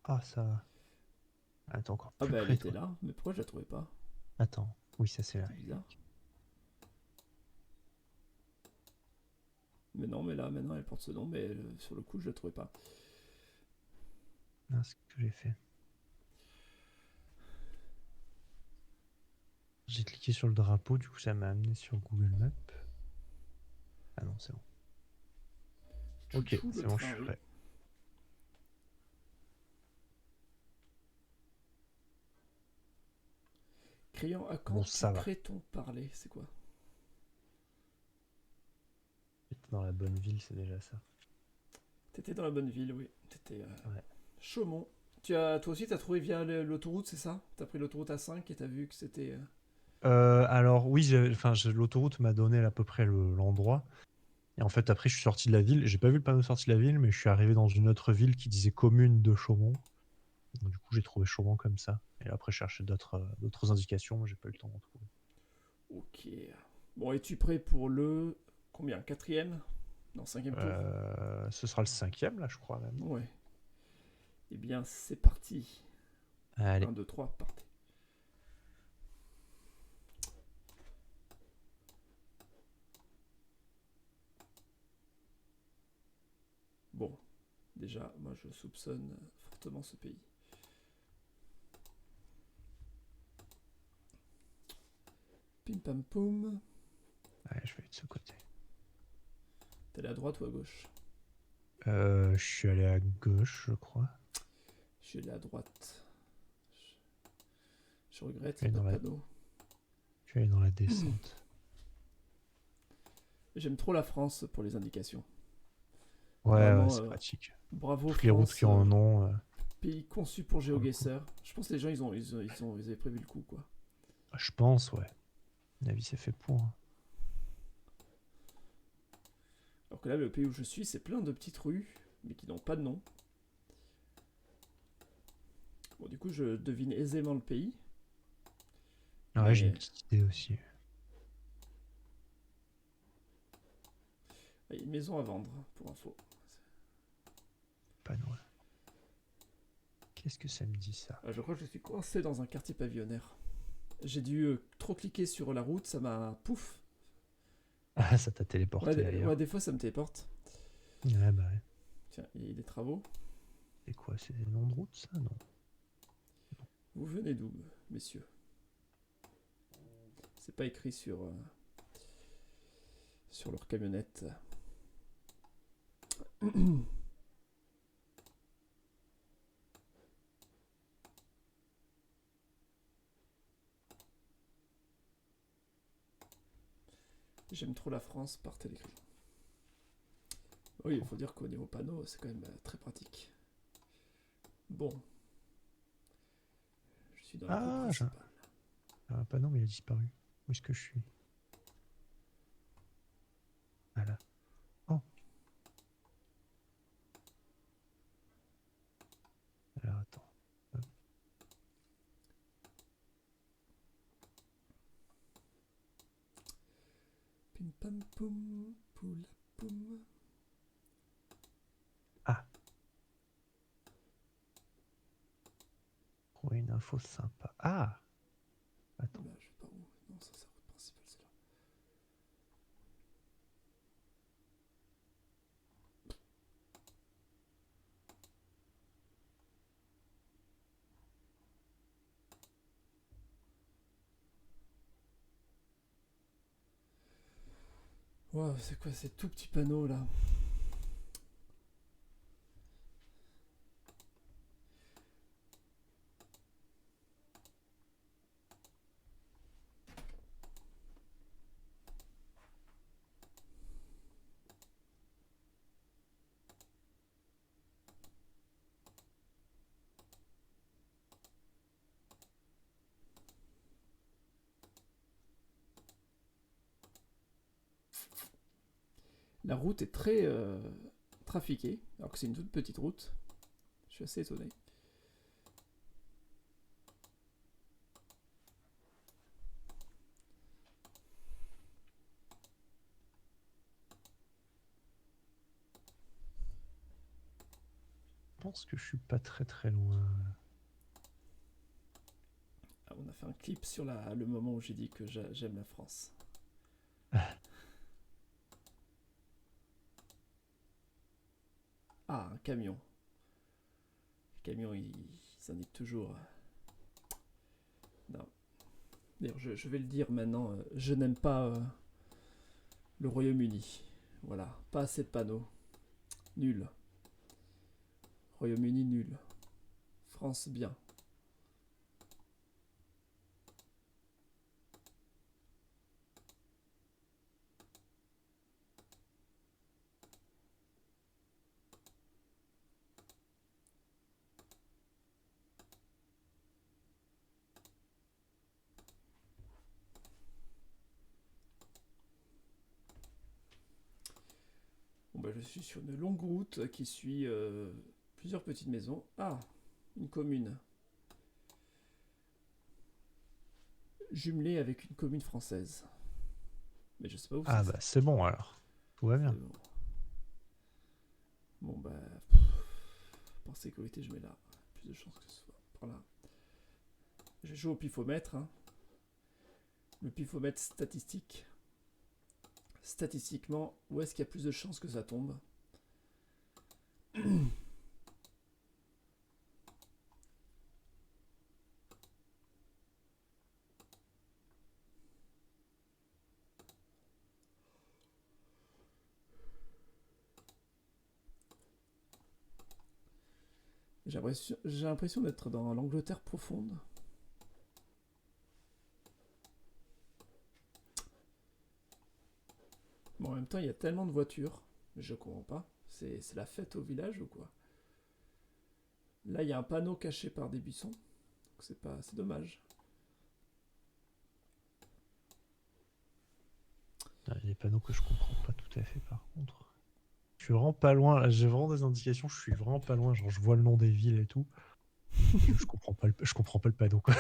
Speaker 2: Ah, ça. Attends, encore
Speaker 1: Ah
Speaker 2: plus
Speaker 1: bah elle
Speaker 2: près,
Speaker 1: était
Speaker 2: toi.
Speaker 1: là, mais pourquoi je la trouvais pas?
Speaker 2: Attends. Oui, ça c'est là.
Speaker 1: C'est bizarre. Mais non, mais là, maintenant elle porte ce nom, mais sur le coup, je la trouvais pas.
Speaker 2: Ah, ce que j'ai fait. J'ai cliqué sur le drapeau, du coup ça m'a amené sur Google Maps. Ah non, c'est bon. Ok,
Speaker 1: Chouchou,
Speaker 2: c'est
Speaker 1: le
Speaker 2: bon, je
Speaker 1: train,
Speaker 2: suis
Speaker 1: oui.
Speaker 2: prêt.
Speaker 1: Criant à
Speaker 2: Bon,
Speaker 1: quand
Speaker 2: ça va.
Speaker 1: peut-on parler? C'est quoi?
Speaker 2: Être dans la bonne ville, c'est déjà ça.
Speaker 1: T'étais dans la bonne ville, oui. T'étais
Speaker 2: Ouais.
Speaker 1: Chaumont. Toi aussi, t'as trouvé via l'autoroute, c'est ça? T'as pris l'autoroute A5 et t'as vu que c'était...
Speaker 2: Alors oui, l'autoroute m'a donné à peu près l'endroit. Et en fait, après, je suis sorti de la ville. J'ai pas vu le panneau sorti de la ville, mais je suis arrivé dans une autre ville qui disait commune de Chaumont. Donc, du coup, j'ai trouvé Chaumont comme ça. Et après, je cherchais d'autres indications, mais j'ai pas eu le temps d'en trouver.
Speaker 1: Ok. Bon, es-tu prêt pour le... Combien? Quatrième? Non, cinquième tour?
Speaker 2: Ce sera le 5e, là, je crois même.
Speaker 1: Ouais. Eh bien, c'est parti.
Speaker 2: Allez.
Speaker 1: 1, 2, 3, partez. Bon, déjà, moi je soupçonne fortement ce pays. Pim pam poum.
Speaker 2: Ouais, je vais de ce côté.
Speaker 1: T'es allé à droite ou à gauche?
Speaker 2: Je suis allé à gauche, je crois.
Speaker 1: Je suis allé à droite. Je regrette,
Speaker 2: Je
Speaker 1: il
Speaker 2: suis
Speaker 1: n'y a
Speaker 2: allé
Speaker 1: pas
Speaker 2: dans
Speaker 1: de panneau.
Speaker 2: Je suis allé dans la descente.
Speaker 1: J'aime trop la France pour les indications.
Speaker 2: Ouais,
Speaker 1: Vraiment,
Speaker 2: c'est pratique.
Speaker 1: bravo
Speaker 2: Toutes les routes
Speaker 1: France,
Speaker 2: qui en ont.
Speaker 1: pays conçu pour
Speaker 2: Pour le coup.
Speaker 1: GeoGuessr. Je pense que les gens, ils avaient prévu le coup, quoi.
Speaker 2: Je pense, ouais. À mon avis, c'est fait pour.
Speaker 1: Alors que là, le pays où je suis, c'est plein de petites rues, mais qui n'ont pas de nom. Bon, du coup, je devine aisément le pays.
Speaker 2: Ah ouais, j'ai une
Speaker 1: Mais
Speaker 2: petite idée aussi.
Speaker 1: il y a une maison à vendre, pour info.
Speaker 2: Pas Noël. Qu'est-ce que ça me dit, ça?
Speaker 1: Je crois que je suis coincé dans un quartier pavillonnaire. J'ai dû trop cliquer sur la route, ça m'a... Pouf.
Speaker 2: Ah, ça t'a téléporté ailleurs.
Speaker 1: Des fois, ça me téléporte.
Speaker 2: Ouais, bah ouais.
Speaker 1: Tiens, il y a des travaux.
Speaker 2: C'est quoi? C'est des noms de route, ça? Non.
Speaker 1: Vous venez d'où, messieurs? C'est pas écrit sur leur camionnette. J'aime trop la France par télécrit. Oui, il faut dire qu'au niveau panneau, c'est quand même très pratique. Bon. Je suis dans la route
Speaker 2: Ah, j'ai
Speaker 1: principale.
Speaker 2: un panneau, mais il a disparu. Où est-ce que je suis? Ah là. Oh. Alors, attends. Hop.
Speaker 1: pam poum, poula poum.
Speaker 2: Ah. Trouver une info sympa. Ah. Attends.
Speaker 1: Là, je vais par où? Non, ça c'est la route principale, c'est là. Wow, c'est quoi ces tout petits panneaux là? La route est très trafiquée, alors que c'est une toute petite route. Je suis assez étonné.
Speaker 2: Je pense que je suis pas très loin.
Speaker 1: Ah, on a fait un clip sur le moment où j'ai dit que j'aime la France. Ah, un camion. Les camions, ils indiquent toujours. Non. D'ailleurs, je vais le dire maintenant, je n'aime pas le Royaume-Uni. Voilà, pas assez de panneaux. Nul. Royaume-Uni, nul. France, bien. Bon, bah, je suis sur une longue route qui suit plusieurs petites maisons. Ah, une commune. Jumelée avec une commune française. Mais je sais pas où
Speaker 2: Ah
Speaker 1: c'est.
Speaker 2: bah c'est bon alors. Tout va bien.
Speaker 1: Bon. Bon, bah. Par sécurité, je mets là. Plus de chances que ce soit par là. Je joue au pifomètre. Hein. Le pifomètre statistique. Statistiquement, où est-ce qu'il y a plus de chances que ça tombe? J'ai l'impression d'être dans l'Angleterre profonde. Bon, en même temps, il y a tellement de voitures. Je comprends pas. C'est la fête au village ou quoi? Là, il y a un panneau caché par des buissons. C'est dommage.
Speaker 2: Il y a des panneaux que je comprends pas tout à fait par contre. Je suis vraiment pas loin. Là, j'ai vraiment des indications. Je suis vraiment pas loin. Genre je vois le nom des villes et tout. Je comprends pas je comprends pas le panneau quoi.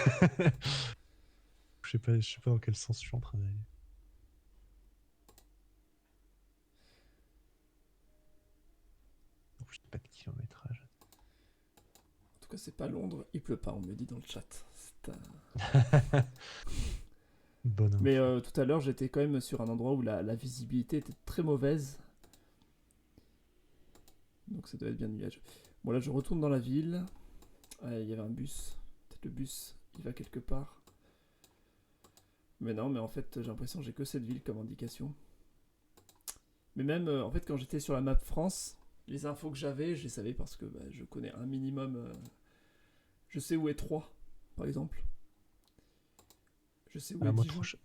Speaker 2: Je sais pas dans quel sens je suis en train d'aller. En plus, pas de kilométrage.
Speaker 1: En tout cas, c'est pas Londres. Il pleut pas, on me dit dans le chat.
Speaker 2: Bonne info.
Speaker 1: Mais tout à l'heure, j'étais quand même sur un endroit où la visibilité était très mauvaise. Donc ça doit être bien nuageux. Bon, là, je retourne dans la ville. Il y avait un bus. Peut-être le bus, il va quelque part. Mais non, mais en fait, j'ai l'impression que j'ai que cette ville comme indication. Mais même, en fait, quand j'étais sur la map France, les infos que j'avais, je les savais parce que bah, je connais un minimum. Je sais où est Troyes, par exemple. Je sais où est
Speaker 2: Moi,
Speaker 1: Dijon.
Speaker 2: je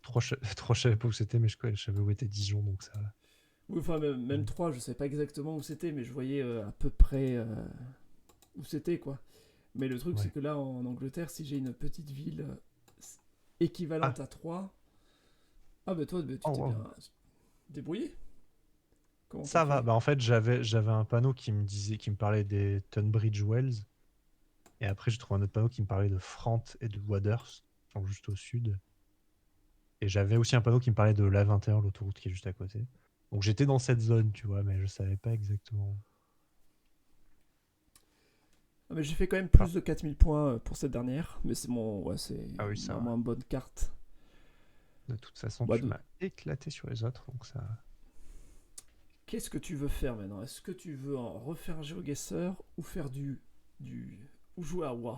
Speaker 2: savais pas où c'était, mais je savais où était Dijon, donc ça va.
Speaker 1: Oui, enfin, même Troyes, je savais pas exactement où c'était, mais je voyais à peu près où c'était, quoi. Mais le truc,
Speaker 2: Ouais.
Speaker 1: c'est que là, en Angleterre, si j'ai une petite ville équivalente à Troyes. Ah, bah toi, tu t'es bien débrouillé. Comment t'as
Speaker 2: Ça va.
Speaker 1: fait?
Speaker 2: Bah, en fait, j'avais un panneau qui me parlait des Tunbridge Wells. Et après, j'ai trouvé un autre panneau qui me parlait de Frant et de Wadhurst, genre juste au sud. Et j'avais aussi un panneau qui me parlait de l'A21, l'autoroute qui est juste à côté. Donc j'étais dans cette zone, tu vois, mais je savais pas exactement.
Speaker 1: Ah, mais j'ai fait quand même
Speaker 2: Ah,
Speaker 1: plus de 4000 points pour cette dernière, mais c'est
Speaker 2: ah oui, ça,
Speaker 1: ma moins bonne carte.
Speaker 2: de toute façon,
Speaker 1: Bah,
Speaker 2: tu m'as éclaté sur les autres, donc ça.
Speaker 1: Qu'est-ce que tu veux faire maintenant? Est-ce que tu veux en refaire un GeoGuessr ou faire ou jouer à WoW?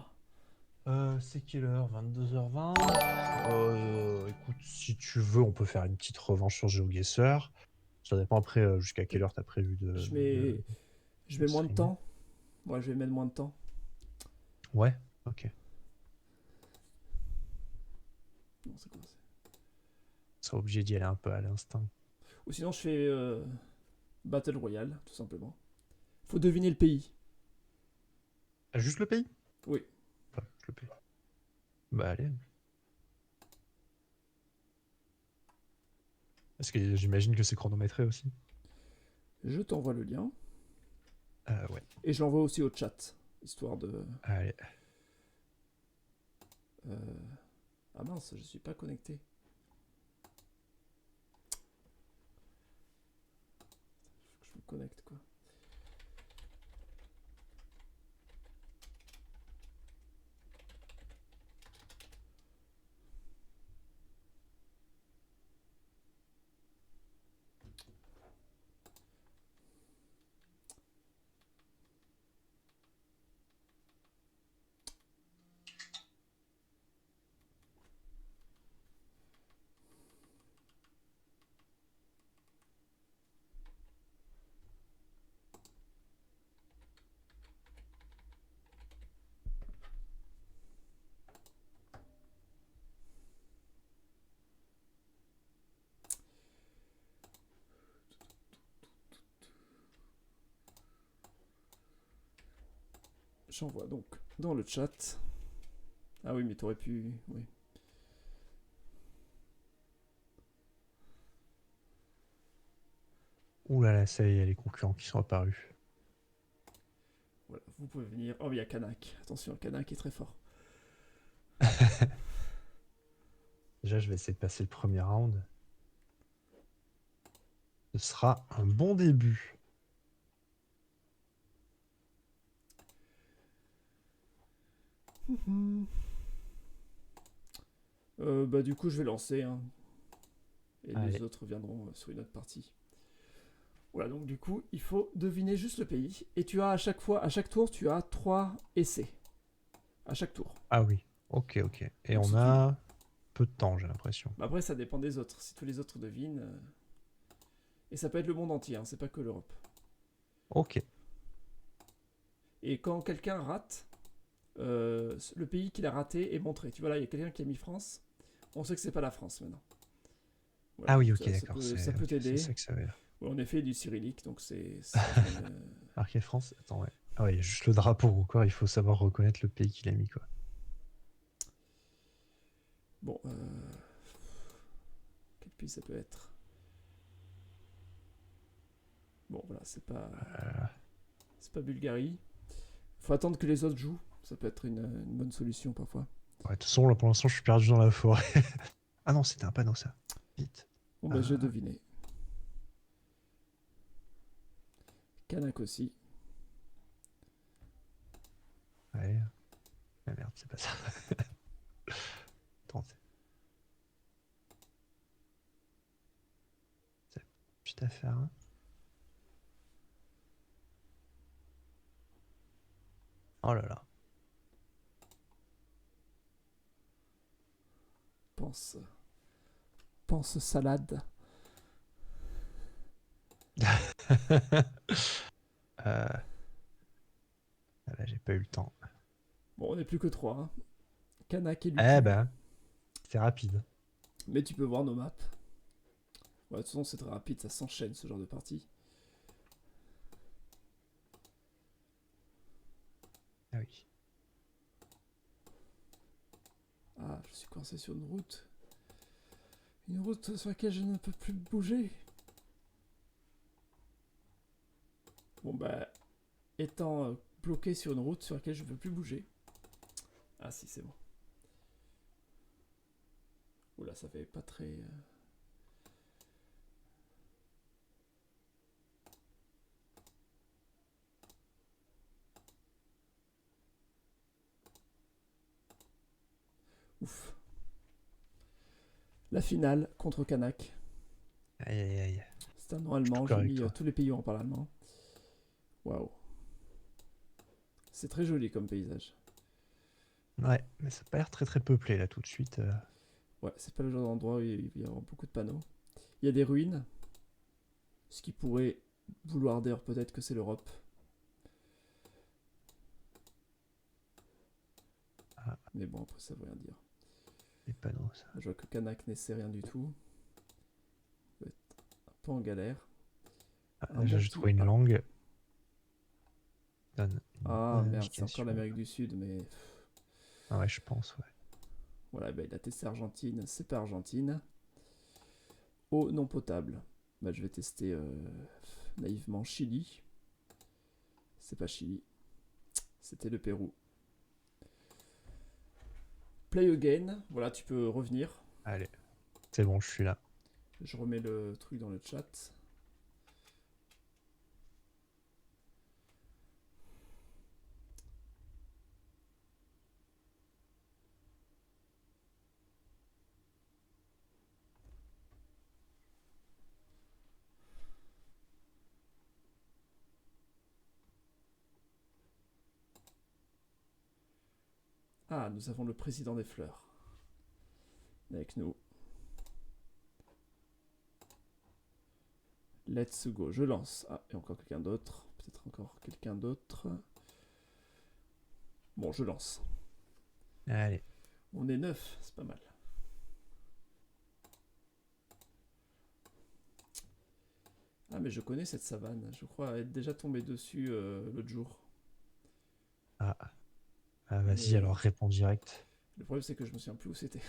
Speaker 2: C'est quelle heure? 22h20. Écoute, si tu veux, on peut faire une petite revanche sur GeoGuessr. Ça dépend après jusqu'à quelle heure t'as prévu
Speaker 1: Je
Speaker 2: de,
Speaker 1: mets, je
Speaker 2: de
Speaker 1: mets moins de
Speaker 2: streamer.
Speaker 1: temps. Ouais, je vais mettre moins de temps.
Speaker 2: Ouais, ok.
Speaker 1: Non, c'est quoi ça?
Speaker 2: On sera obligé d'y aller un peu à l'instinct.
Speaker 1: Ou sinon, je fais Battle Royale, tout simplement. Faut deviner le pays.
Speaker 2: Ah, juste le pays?
Speaker 1: Oui.
Speaker 2: Enfin, juste le pays. Bah allez. Parce que j'imagine que c'est chronométré aussi.
Speaker 1: Je t'envoie le lien.
Speaker 2: Ouais.
Speaker 1: Et je l'envoie aussi au chat. Histoire de.
Speaker 2: Allez.
Speaker 1: euh, Ah mince, je suis pas connecté. Faut que je me connecte, quoi. J'envoie donc dans le chat. Ah oui, mais t'aurais pu. Oui.
Speaker 2: Ouh là là, ça y est, il y a les concurrents qui sont apparus.
Speaker 1: Voilà, vous pouvez venir. Oh, il y a Kanak. Attention, Kanak est très fort.
Speaker 2: Déjà, je vais essayer de passer le premier round. Ce sera un bon début.
Speaker 1: Bah, du coup, je vais lancer. Hein. Et les
Speaker 2: Allez.
Speaker 1: autres viendront sur une autre partie. Voilà, donc du coup, il faut deviner juste le pays. Et tu as à chaque fois, à chaque tour, tu as 3 essais. À chaque tour.
Speaker 2: Ah oui. Ok, ok. Et
Speaker 1: Donc
Speaker 2: on
Speaker 1: si tu.
Speaker 2: a peu de temps, j'ai l'impression.
Speaker 1: Bah, après, ça dépend des autres. Si tous les autres devinent. Et ça peut être le monde entier, hein, c'est pas que l'Europe.
Speaker 2: Ok.
Speaker 1: Et quand quelqu'un rate, le pays qu'il a raté est montré. Tu vois là, il y a quelqu'un qui a mis France. On sait que c'est pas la France maintenant. Voilà,
Speaker 2: Ah oui,
Speaker 1: donc
Speaker 2: ok, d'accord.
Speaker 1: ça peut
Speaker 2: Ok, c'est
Speaker 1: t'aider.
Speaker 2: ça que ça veut dire.
Speaker 1: Ouais, en effet, du cyrillique, donc c'est.
Speaker 2: Marqué France. Attends, ouais. Ah ouais, juste le drapeau encore, il faut savoir reconnaître le pays qu'il a mis, quoi.
Speaker 1: Bon, quel pays ça peut être? Bon, voilà, c'est pas Bulgarie. Faut attendre que les autres jouent. Ça peut être une bonne solution parfois.
Speaker 2: Ouais, de toute façon, là, pour l'instant, je suis perdu dans la forêt. Ah non, c'était un panneau, ça. Vite.
Speaker 1: Bon, bah, j'ai deviné. Kanak aussi.
Speaker 2: Ouais. Ah merde, c'est pas ça. Attends, c'est une petite affaire, hein. Oh là là.
Speaker 1: Pense. Pense salade.
Speaker 2: euh... Ah bah, j'ai pas eu le temps.
Speaker 1: Bon, on n'est plus que 3. Hein. Kanak et
Speaker 2: Eh
Speaker 1: Lucu.
Speaker 2: ben, c'est rapide.
Speaker 1: Mais tu peux voir nos maps. Ouais, de toute façon, c'est très rapide, ça s'enchaîne ce genre de partie.
Speaker 2: Ah oui.
Speaker 1: Ah, je suis coincé sur une route. Une route sur laquelle je ne peux plus bouger. Bon, bah, étant bloqué sur une route sur laquelle je ne peux plus bouger. Ah si, c'est bon. Oula, ça fait pas très... Ouf. La finale contre Kanak.
Speaker 2: Aïe aïe aïe.
Speaker 1: C'est un nom
Speaker 2: Je suis
Speaker 1: allemand,
Speaker 2: tout
Speaker 1: j'ai
Speaker 2: cœur avec
Speaker 1: mis
Speaker 2: toi.
Speaker 1: tous les pays où on parle allemand. Waouh. C'est très joli comme paysage.
Speaker 2: Ouais, mais ça a pas l'air très très peuplé là tout de suite.
Speaker 1: Ouais, c'est pas le genre d'endroit où il va y avoir beaucoup de panneaux. Il y a des ruines, ce qui pourrait vouloir dire peut-être que c'est l'Europe.
Speaker 2: Ah,
Speaker 1: Mais bon, après ça veut rien dire.
Speaker 2: les panneaux, ça.
Speaker 1: Je vois que Kanak n'essaie rien du tout. Il va être un peu en galère.
Speaker 2: Ah,
Speaker 1: Un bon
Speaker 2: j'ai
Speaker 1: petit...
Speaker 2: trouvé une langue. Donne une
Speaker 1: Ah
Speaker 2: bonne
Speaker 1: merde, c'est encore
Speaker 2: indication.
Speaker 1: l'Amérique du Sud, mais
Speaker 2: Ah ouais, je pense, ouais.
Speaker 1: voilà, bah, il a testé Argentine, c'est pas Argentine. Eau non potable. Bah, je vais tester naïvement Chili. C'est pas Chili, c'était le Pérou. Play again, voilà, tu peux revenir.
Speaker 2: Allez, c'est bon, je suis là.
Speaker 1: Je remets le truc dans le chat. Ah, nous avons le président des fleurs avec nous. Let's go, je lance. Ah, et encore quelqu'un d'autre. Peut-être encore quelqu'un d'autre. Bon, je lance.
Speaker 2: Allez.
Speaker 1: On est 9, c'est pas mal. Ah, mais je connais cette savane. Je crois être déjà tombé dessus l'autre jour.
Speaker 2: Ah, ah vas-y,
Speaker 1: Mais
Speaker 2: alors réponds direct.
Speaker 1: le problème, c'est que je me souviens plus où c'était.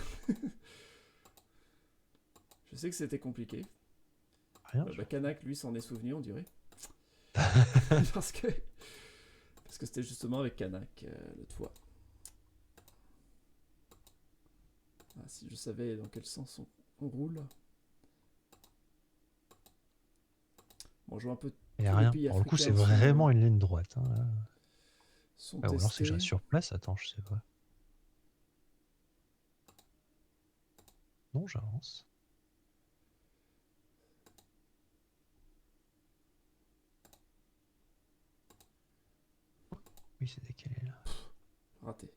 Speaker 1: Je sais que c'était compliqué.
Speaker 2: Rien.
Speaker 1: Bah, Kanak, lui, s'en est souvenu, on dirait. parce que c'était justement avec Kanak l'autre fois. Ah, si je savais dans quel sens on roule. Bon, je vois un peu
Speaker 2: Il n'y a
Speaker 1: tous les
Speaker 2: rien.
Speaker 1: pays
Speaker 2: Pour le coup, c'est
Speaker 1: africains
Speaker 2: vraiment une ligne droite. Hein, là.
Speaker 1: sont
Speaker 2: Ah, ou alors c'est que je
Speaker 1: testés.
Speaker 2: reste sur place. Attends, je sais pas. Non, j'avance. Oui, c'est décalé là.
Speaker 1: Raté.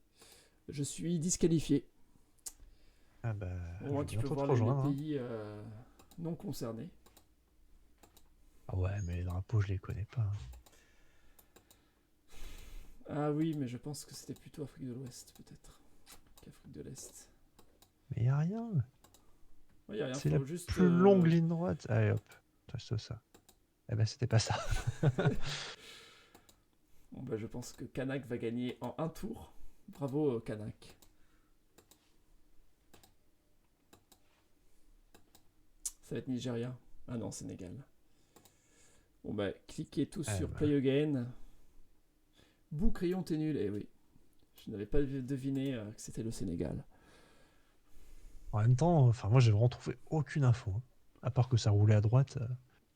Speaker 1: Je suis disqualifié.
Speaker 2: Ah bah,
Speaker 1: Au
Speaker 2: je
Speaker 1: moins,
Speaker 2: vais
Speaker 1: tu peux
Speaker 2: bientôt te
Speaker 1: voir les
Speaker 2: rejoindre. Hein.
Speaker 1: pays non concernés.
Speaker 2: Ah ouais, mais les drapeaux, je les connais pas. Hein.
Speaker 1: Ah oui, mais je pense que c'était plutôt Afrique de l'Ouest, peut-être, qu'Afrique de l'Est.
Speaker 2: Mais il a rien.
Speaker 1: Ouais, y a rien,
Speaker 2: C'est
Speaker 1: faut
Speaker 2: la
Speaker 1: juste.
Speaker 2: plus longue ligne droite. Allez hop, toi ça. Eh ben c'était pas ça.
Speaker 1: Bon, bah, je pense que Kanak va gagner en un tour. Bravo, Kanak. Ça va être Nigeria. Ah non, Sénégal. Bon, bah, cliquez tous
Speaker 2: Ah
Speaker 1: sur
Speaker 2: bah.
Speaker 1: Play Again. Bout, crayon, t'es nul. Eh oui. Je n'avais pas deviné que c'était le Sénégal.
Speaker 2: En même temps, enfin moi j'ai vraiment trouvé aucune info. Hein. À part que ça roulait à droite.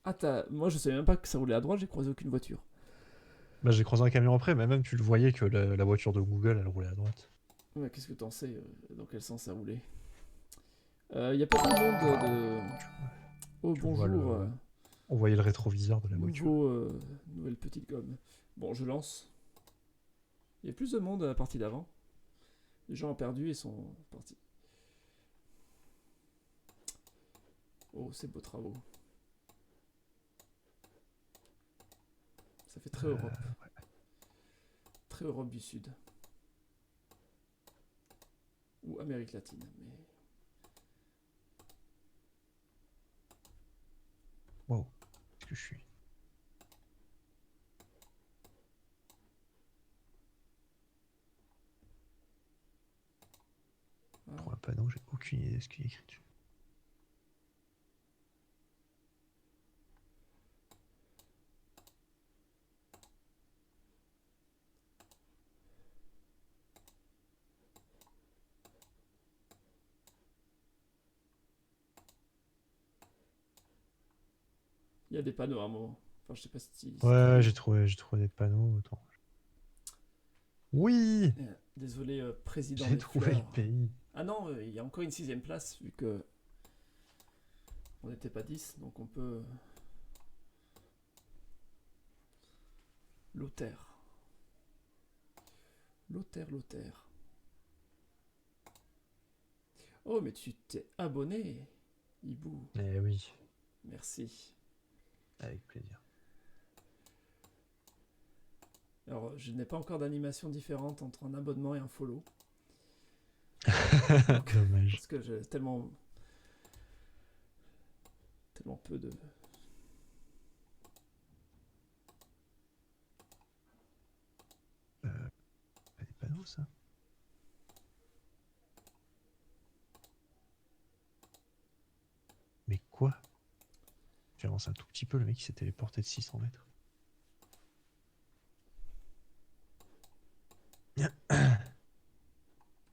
Speaker 1: Ah, moi, je savais même pas que ça roulait à droite, j'ai croisé aucune voiture.
Speaker 2: Bah j'ai croisé un camion après, mais même tu le voyais que la voiture de Google elle roulait à droite.
Speaker 1: Ouais, qu'est-ce que t'en sais dans quel sens ça roulait? Il y a pas de monde de. Oh,
Speaker 2: Tu vois
Speaker 1: bonjour.
Speaker 2: on voyait le rétroviseur de la voiture.
Speaker 1: Nouvelle petite gomme. Bon, je lance. Il y a plus de monde à la partie d'avant. Les gens ont perdu et sont partis. Oh, c'est beaux travaux. Ça fait très Europe.
Speaker 2: Ouais.
Speaker 1: Très Europe du Sud. Ou Amérique latine. Mais...
Speaker 2: Wow, qu'est-ce que je suis?
Speaker 1: Ah.
Speaker 2: Pour un panneau, j'ai aucune idée de ce qu'il y a écrit dessus.
Speaker 1: Il y a des panneaux à un moment. Enfin, je sais pas si...
Speaker 2: Ouais, j'ai trouvé des panneaux. Attends. Oui!
Speaker 1: Désolé, président
Speaker 2: J'ai
Speaker 1: des
Speaker 2: trouvé le
Speaker 1: fleurs.
Speaker 2: pays.
Speaker 1: Ah non, il y a encore une 6ème place, vu que on n'était pas 10, donc on peut... Lothaire. Lothaire. Oh, mais tu t'es abonné, Hibou.
Speaker 2: Eh oui,
Speaker 1: Merci.
Speaker 2: avec plaisir.
Speaker 1: Alors, je n'ai pas encore d'animation différente entre un abonnement et un follow.
Speaker 2: Dommage.
Speaker 1: Parce que j'ai tellement peu de...
Speaker 2: Pas des panneaux, ça? Mais quoi? J'avance un tout petit peu, le mec il s'est téléporté de 600 mètres.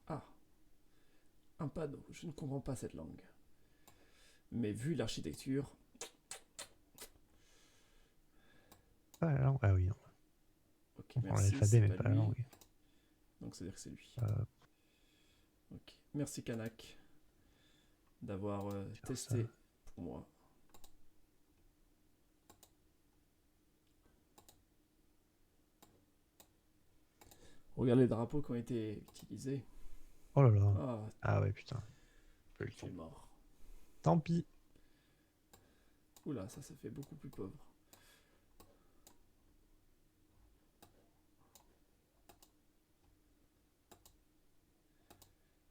Speaker 1: Ah, un panneau. Je ne comprends pas cette langue. Mais vu l'architecture...
Speaker 2: Pas la langue. Ah oui, non.
Speaker 1: Ok,
Speaker 2: On prend
Speaker 1: merci,
Speaker 2: l'alphabet,
Speaker 1: c'est
Speaker 2: mais
Speaker 1: pas
Speaker 2: pas la
Speaker 1: lui.
Speaker 2: langue.
Speaker 1: Donc, c'est-à-dire que c'est lui.
Speaker 2: Euh,
Speaker 1: Ok. Merci, Kanak, d'avoir
Speaker 2: Faire
Speaker 1: testé
Speaker 2: ça.
Speaker 1: pour moi. Regarde les drapeaux qui ont été utilisés.
Speaker 2: Oh là là.
Speaker 1: Ah,
Speaker 2: Ah ouais, putain. Pas eu le
Speaker 1: tu es
Speaker 2: temps.
Speaker 1: mort.
Speaker 2: Tant pis.
Speaker 1: Oula, ça fait beaucoup plus pauvre.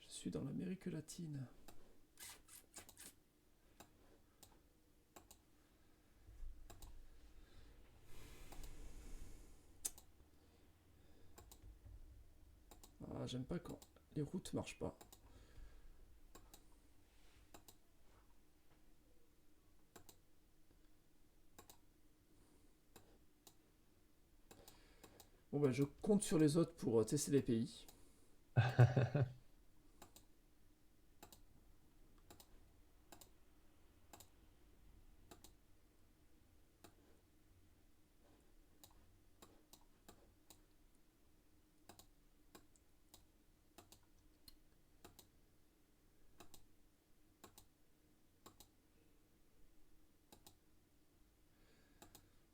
Speaker 1: Je suis dans l'Amérique latine. Ah, j'aime pas quand les routes marchent pas. Bon bah je compte sur les autres pour tester les pays.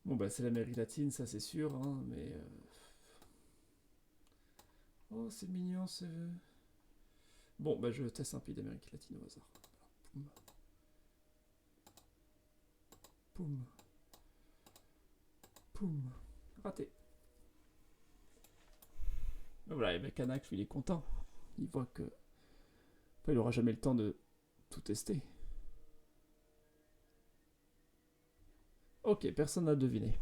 Speaker 1: Bon bah c'est l'Amérique latine, ça c'est sûr, hein, mais... Oh c'est mignon, c'est... Bon bah je teste un pays d'Amérique latine au hasard. Poum. Poum. Poum. Raté. Ben voilà, et ben Kanak, lui, il est content. Il voit que... Enfin, il aura jamais le temps de tout tester. Ok, personne n'a deviné.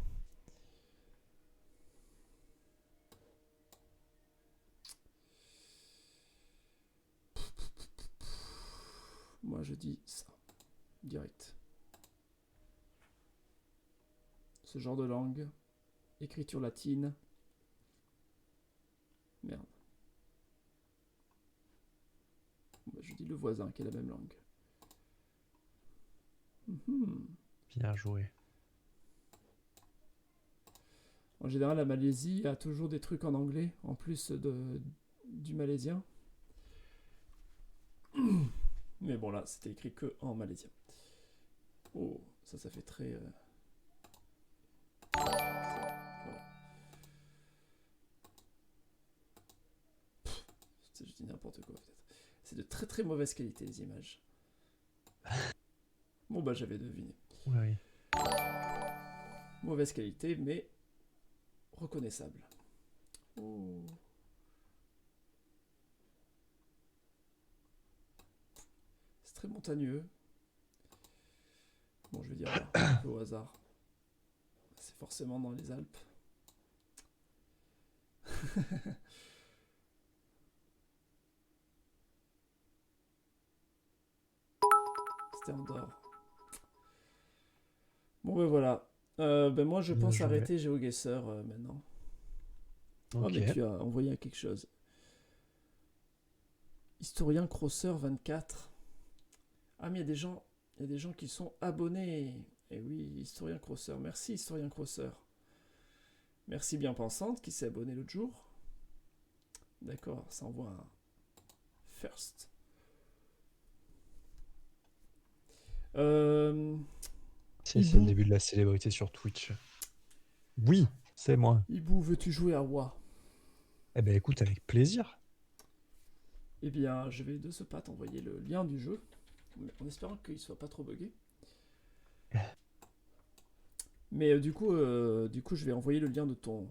Speaker 1: Moi, je dis ça. Direct. Ce genre de langue. Écriture latine. Merde. Bon, bah, je dis le voisin qui a la même langue.
Speaker 2: Bien joué.
Speaker 1: En général, la Malaisie a toujours des trucs en anglais, en plus du malaisien. Mais bon, là, c'était écrit que en malaisien. Oh, ça fait très... Voilà. Je dis n'importe quoi, peut-être. C'est de très très mauvaise qualité, les images. Bon, bah, j'avais deviné.
Speaker 2: Oui.
Speaker 1: Mauvaise qualité, mais reconnaissable. Oh. C'est très montagneux. Bon, je vais dire là, un peu au hasard. C'est forcément dans les Alpes. C'était Andorre. Bon, ben voilà. Ben moi, je
Speaker 2: Bien
Speaker 1: pense
Speaker 2: joué.
Speaker 1: arrêter GeoGuessr maintenant. Oh,
Speaker 2: Ok.
Speaker 1: mais tu as envoyé quelque chose. Historien Crosser 24. Ah, mais il y a des gens qui sont abonnés Et oui, Historien Crosser. Merci, Historien Crosser. Merci Bien Pensante qui s'est abonné l'autre jour. D'accord, ça envoie un first.
Speaker 2: C'est le
Speaker 1: Hibou.
Speaker 2: début de la célébrité sur Twitch. Oui, c'est moi.
Speaker 1: Hibou, veux-tu jouer à WoW?
Speaker 2: Eh ben écoute, avec plaisir.
Speaker 1: Eh bien, je vais de ce pas t'envoyer le lien du jeu, en espérant qu'il soit pas trop buggé. Mais du coup, je vais envoyer le lien de ton...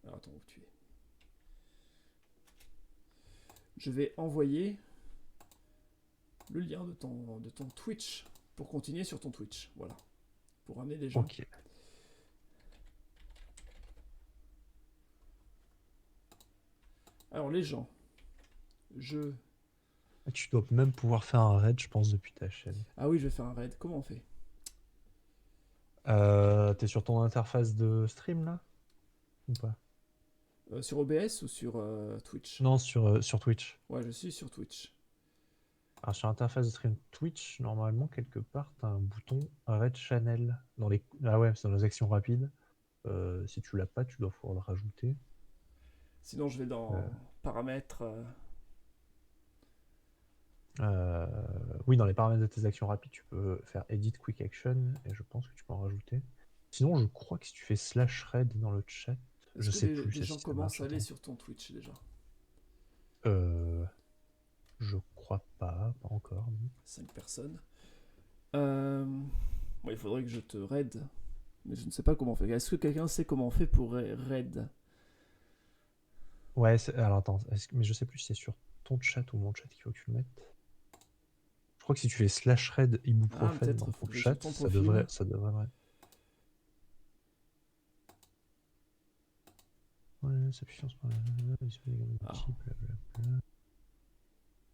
Speaker 1: Alors attends, où tu es? Je vais envoyer le lien de ton Twitch pour continuer sur ton Twitch. Voilà. Pour ramener les gens.
Speaker 2: Ok.
Speaker 1: Alors, les gens.
Speaker 2: Tu dois même pouvoir faire un raid, je pense, depuis ta chaîne.
Speaker 1: Ah oui, je vais faire un raid. Comment on fait?
Speaker 2: T'es sur ton interface de stream là? Ou pas?
Speaker 1: Sur OBS ou sur Twitch?
Speaker 2: Non, sur Twitch.
Speaker 1: Ouais, je suis sur Twitch.
Speaker 2: Alors sur l'interface de stream Twitch, normalement, quelque part, t'as un bouton Raid Channel. Ah ouais, c'est dans les actions rapides. Si tu l'as pas, tu dois pouvoir le rajouter.
Speaker 1: Sinon, je vais dans paramètres.
Speaker 2: Oui, dans les paramètres de tes actions rapides, tu peux faire Edit Quick Action, et je pense que tu peux en rajouter. Sinon, je crois que si tu fais /raid dans le chat, je sais plus
Speaker 1: des
Speaker 2: ça,
Speaker 1: gens
Speaker 2: si ça
Speaker 1: commencent
Speaker 2: marche.
Speaker 1: à aller
Speaker 2: Attends.
Speaker 1: sur ton Twitch déjà?
Speaker 2: Je crois pas encore. Non.
Speaker 1: 5 personnes. Bon, il faudrait que je te raid. Mais je ne sais pas comment on fait. Est-ce que quelqu'un sait comment on fait pour raid?
Speaker 2: Ouais, alors attends, mais je sais plus si c'est sur ton chat ou mon chat qu'il faut que tu le mettes. Je crois que si tu fais /raid ibuprofène
Speaker 1: peut-être
Speaker 2: dans
Speaker 1: faut
Speaker 2: ton
Speaker 1: que j'aille sur
Speaker 2: chat,
Speaker 1: ton
Speaker 2: ça
Speaker 1: profil.
Speaker 2: devrait. Ouais, sa puissance par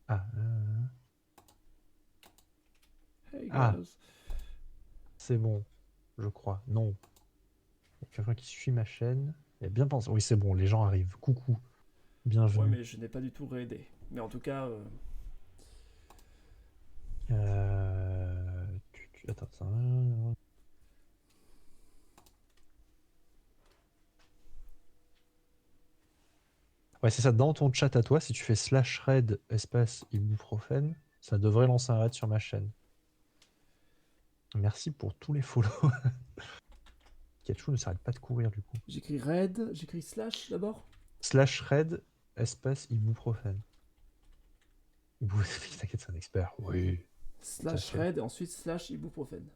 Speaker 2: Ah,
Speaker 1: Hey
Speaker 2: Ah.
Speaker 1: guys.
Speaker 2: C'est bon, je crois. Non. Il y a quelqu'un qui suit ma chaîne. Il a bien pensé. Oui, c'est bon, les gens arrivent. Coucou.
Speaker 1: Ouais,
Speaker 2: Bienvenue.
Speaker 1: mais je n'ai pas du tout raidé. Mais en tout cas,
Speaker 2: Attends, ça. Ouais, c'est ça. Dans ton chat à toi, si tu fais /raid espace ibuprofène, ça devrait lancer un raid sur ma chaîne. Merci pour tous les follow. Pikachu ne s'arrête pas de courir du coup.
Speaker 1: j'écris raid, j'écris slash d'abord.
Speaker 2: /raid espace ibuprofène. T'inquiète, c'est un expert. Oui. Ça se
Speaker 1: Slash
Speaker 2: fait.
Speaker 1: raid et ensuite slash ibuprofène.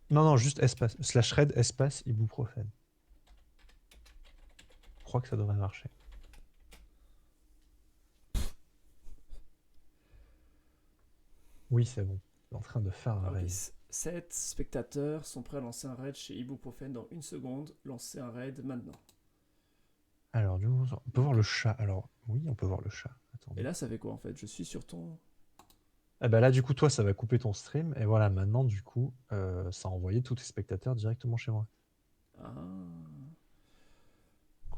Speaker 2: Non, juste espace. /raid espace ibuprofène. Je crois que ça devrait marcher. Oui, c'est bon. Il est en train de faire un
Speaker 1: Ok,
Speaker 2: raid.
Speaker 1: 7 spectateurs sont prêts à lancer un raid chez ibuprofène dans 1 seconde. Lancez un raid maintenant.
Speaker 2: Alors, du coup, on peut voir le chat. Alors, oui, on peut voir le chat. Attendez.
Speaker 1: Et là, ça fait quoi en fait? Je suis sur ton...
Speaker 2: Ah bah là, du coup, toi, ça va couper ton stream. Et voilà, maintenant, du coup, ça a envoyé tous tes spectateurs directement chez moi.
Speaker 1: Ah.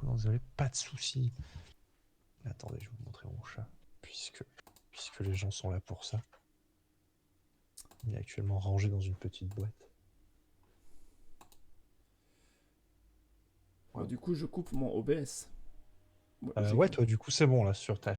Speaker 2: Désolé, pas de soucis. Attendez, je vais vous montrer mon chat. Puisque les gens sont là pour ça. Il est actuellement rangé dans une petite boîte.
Speaker 1: Bon, du coup, je coupe mon OBS.
Speaker 2: Ouais, toi, du coup, c'est bon, là, sur ta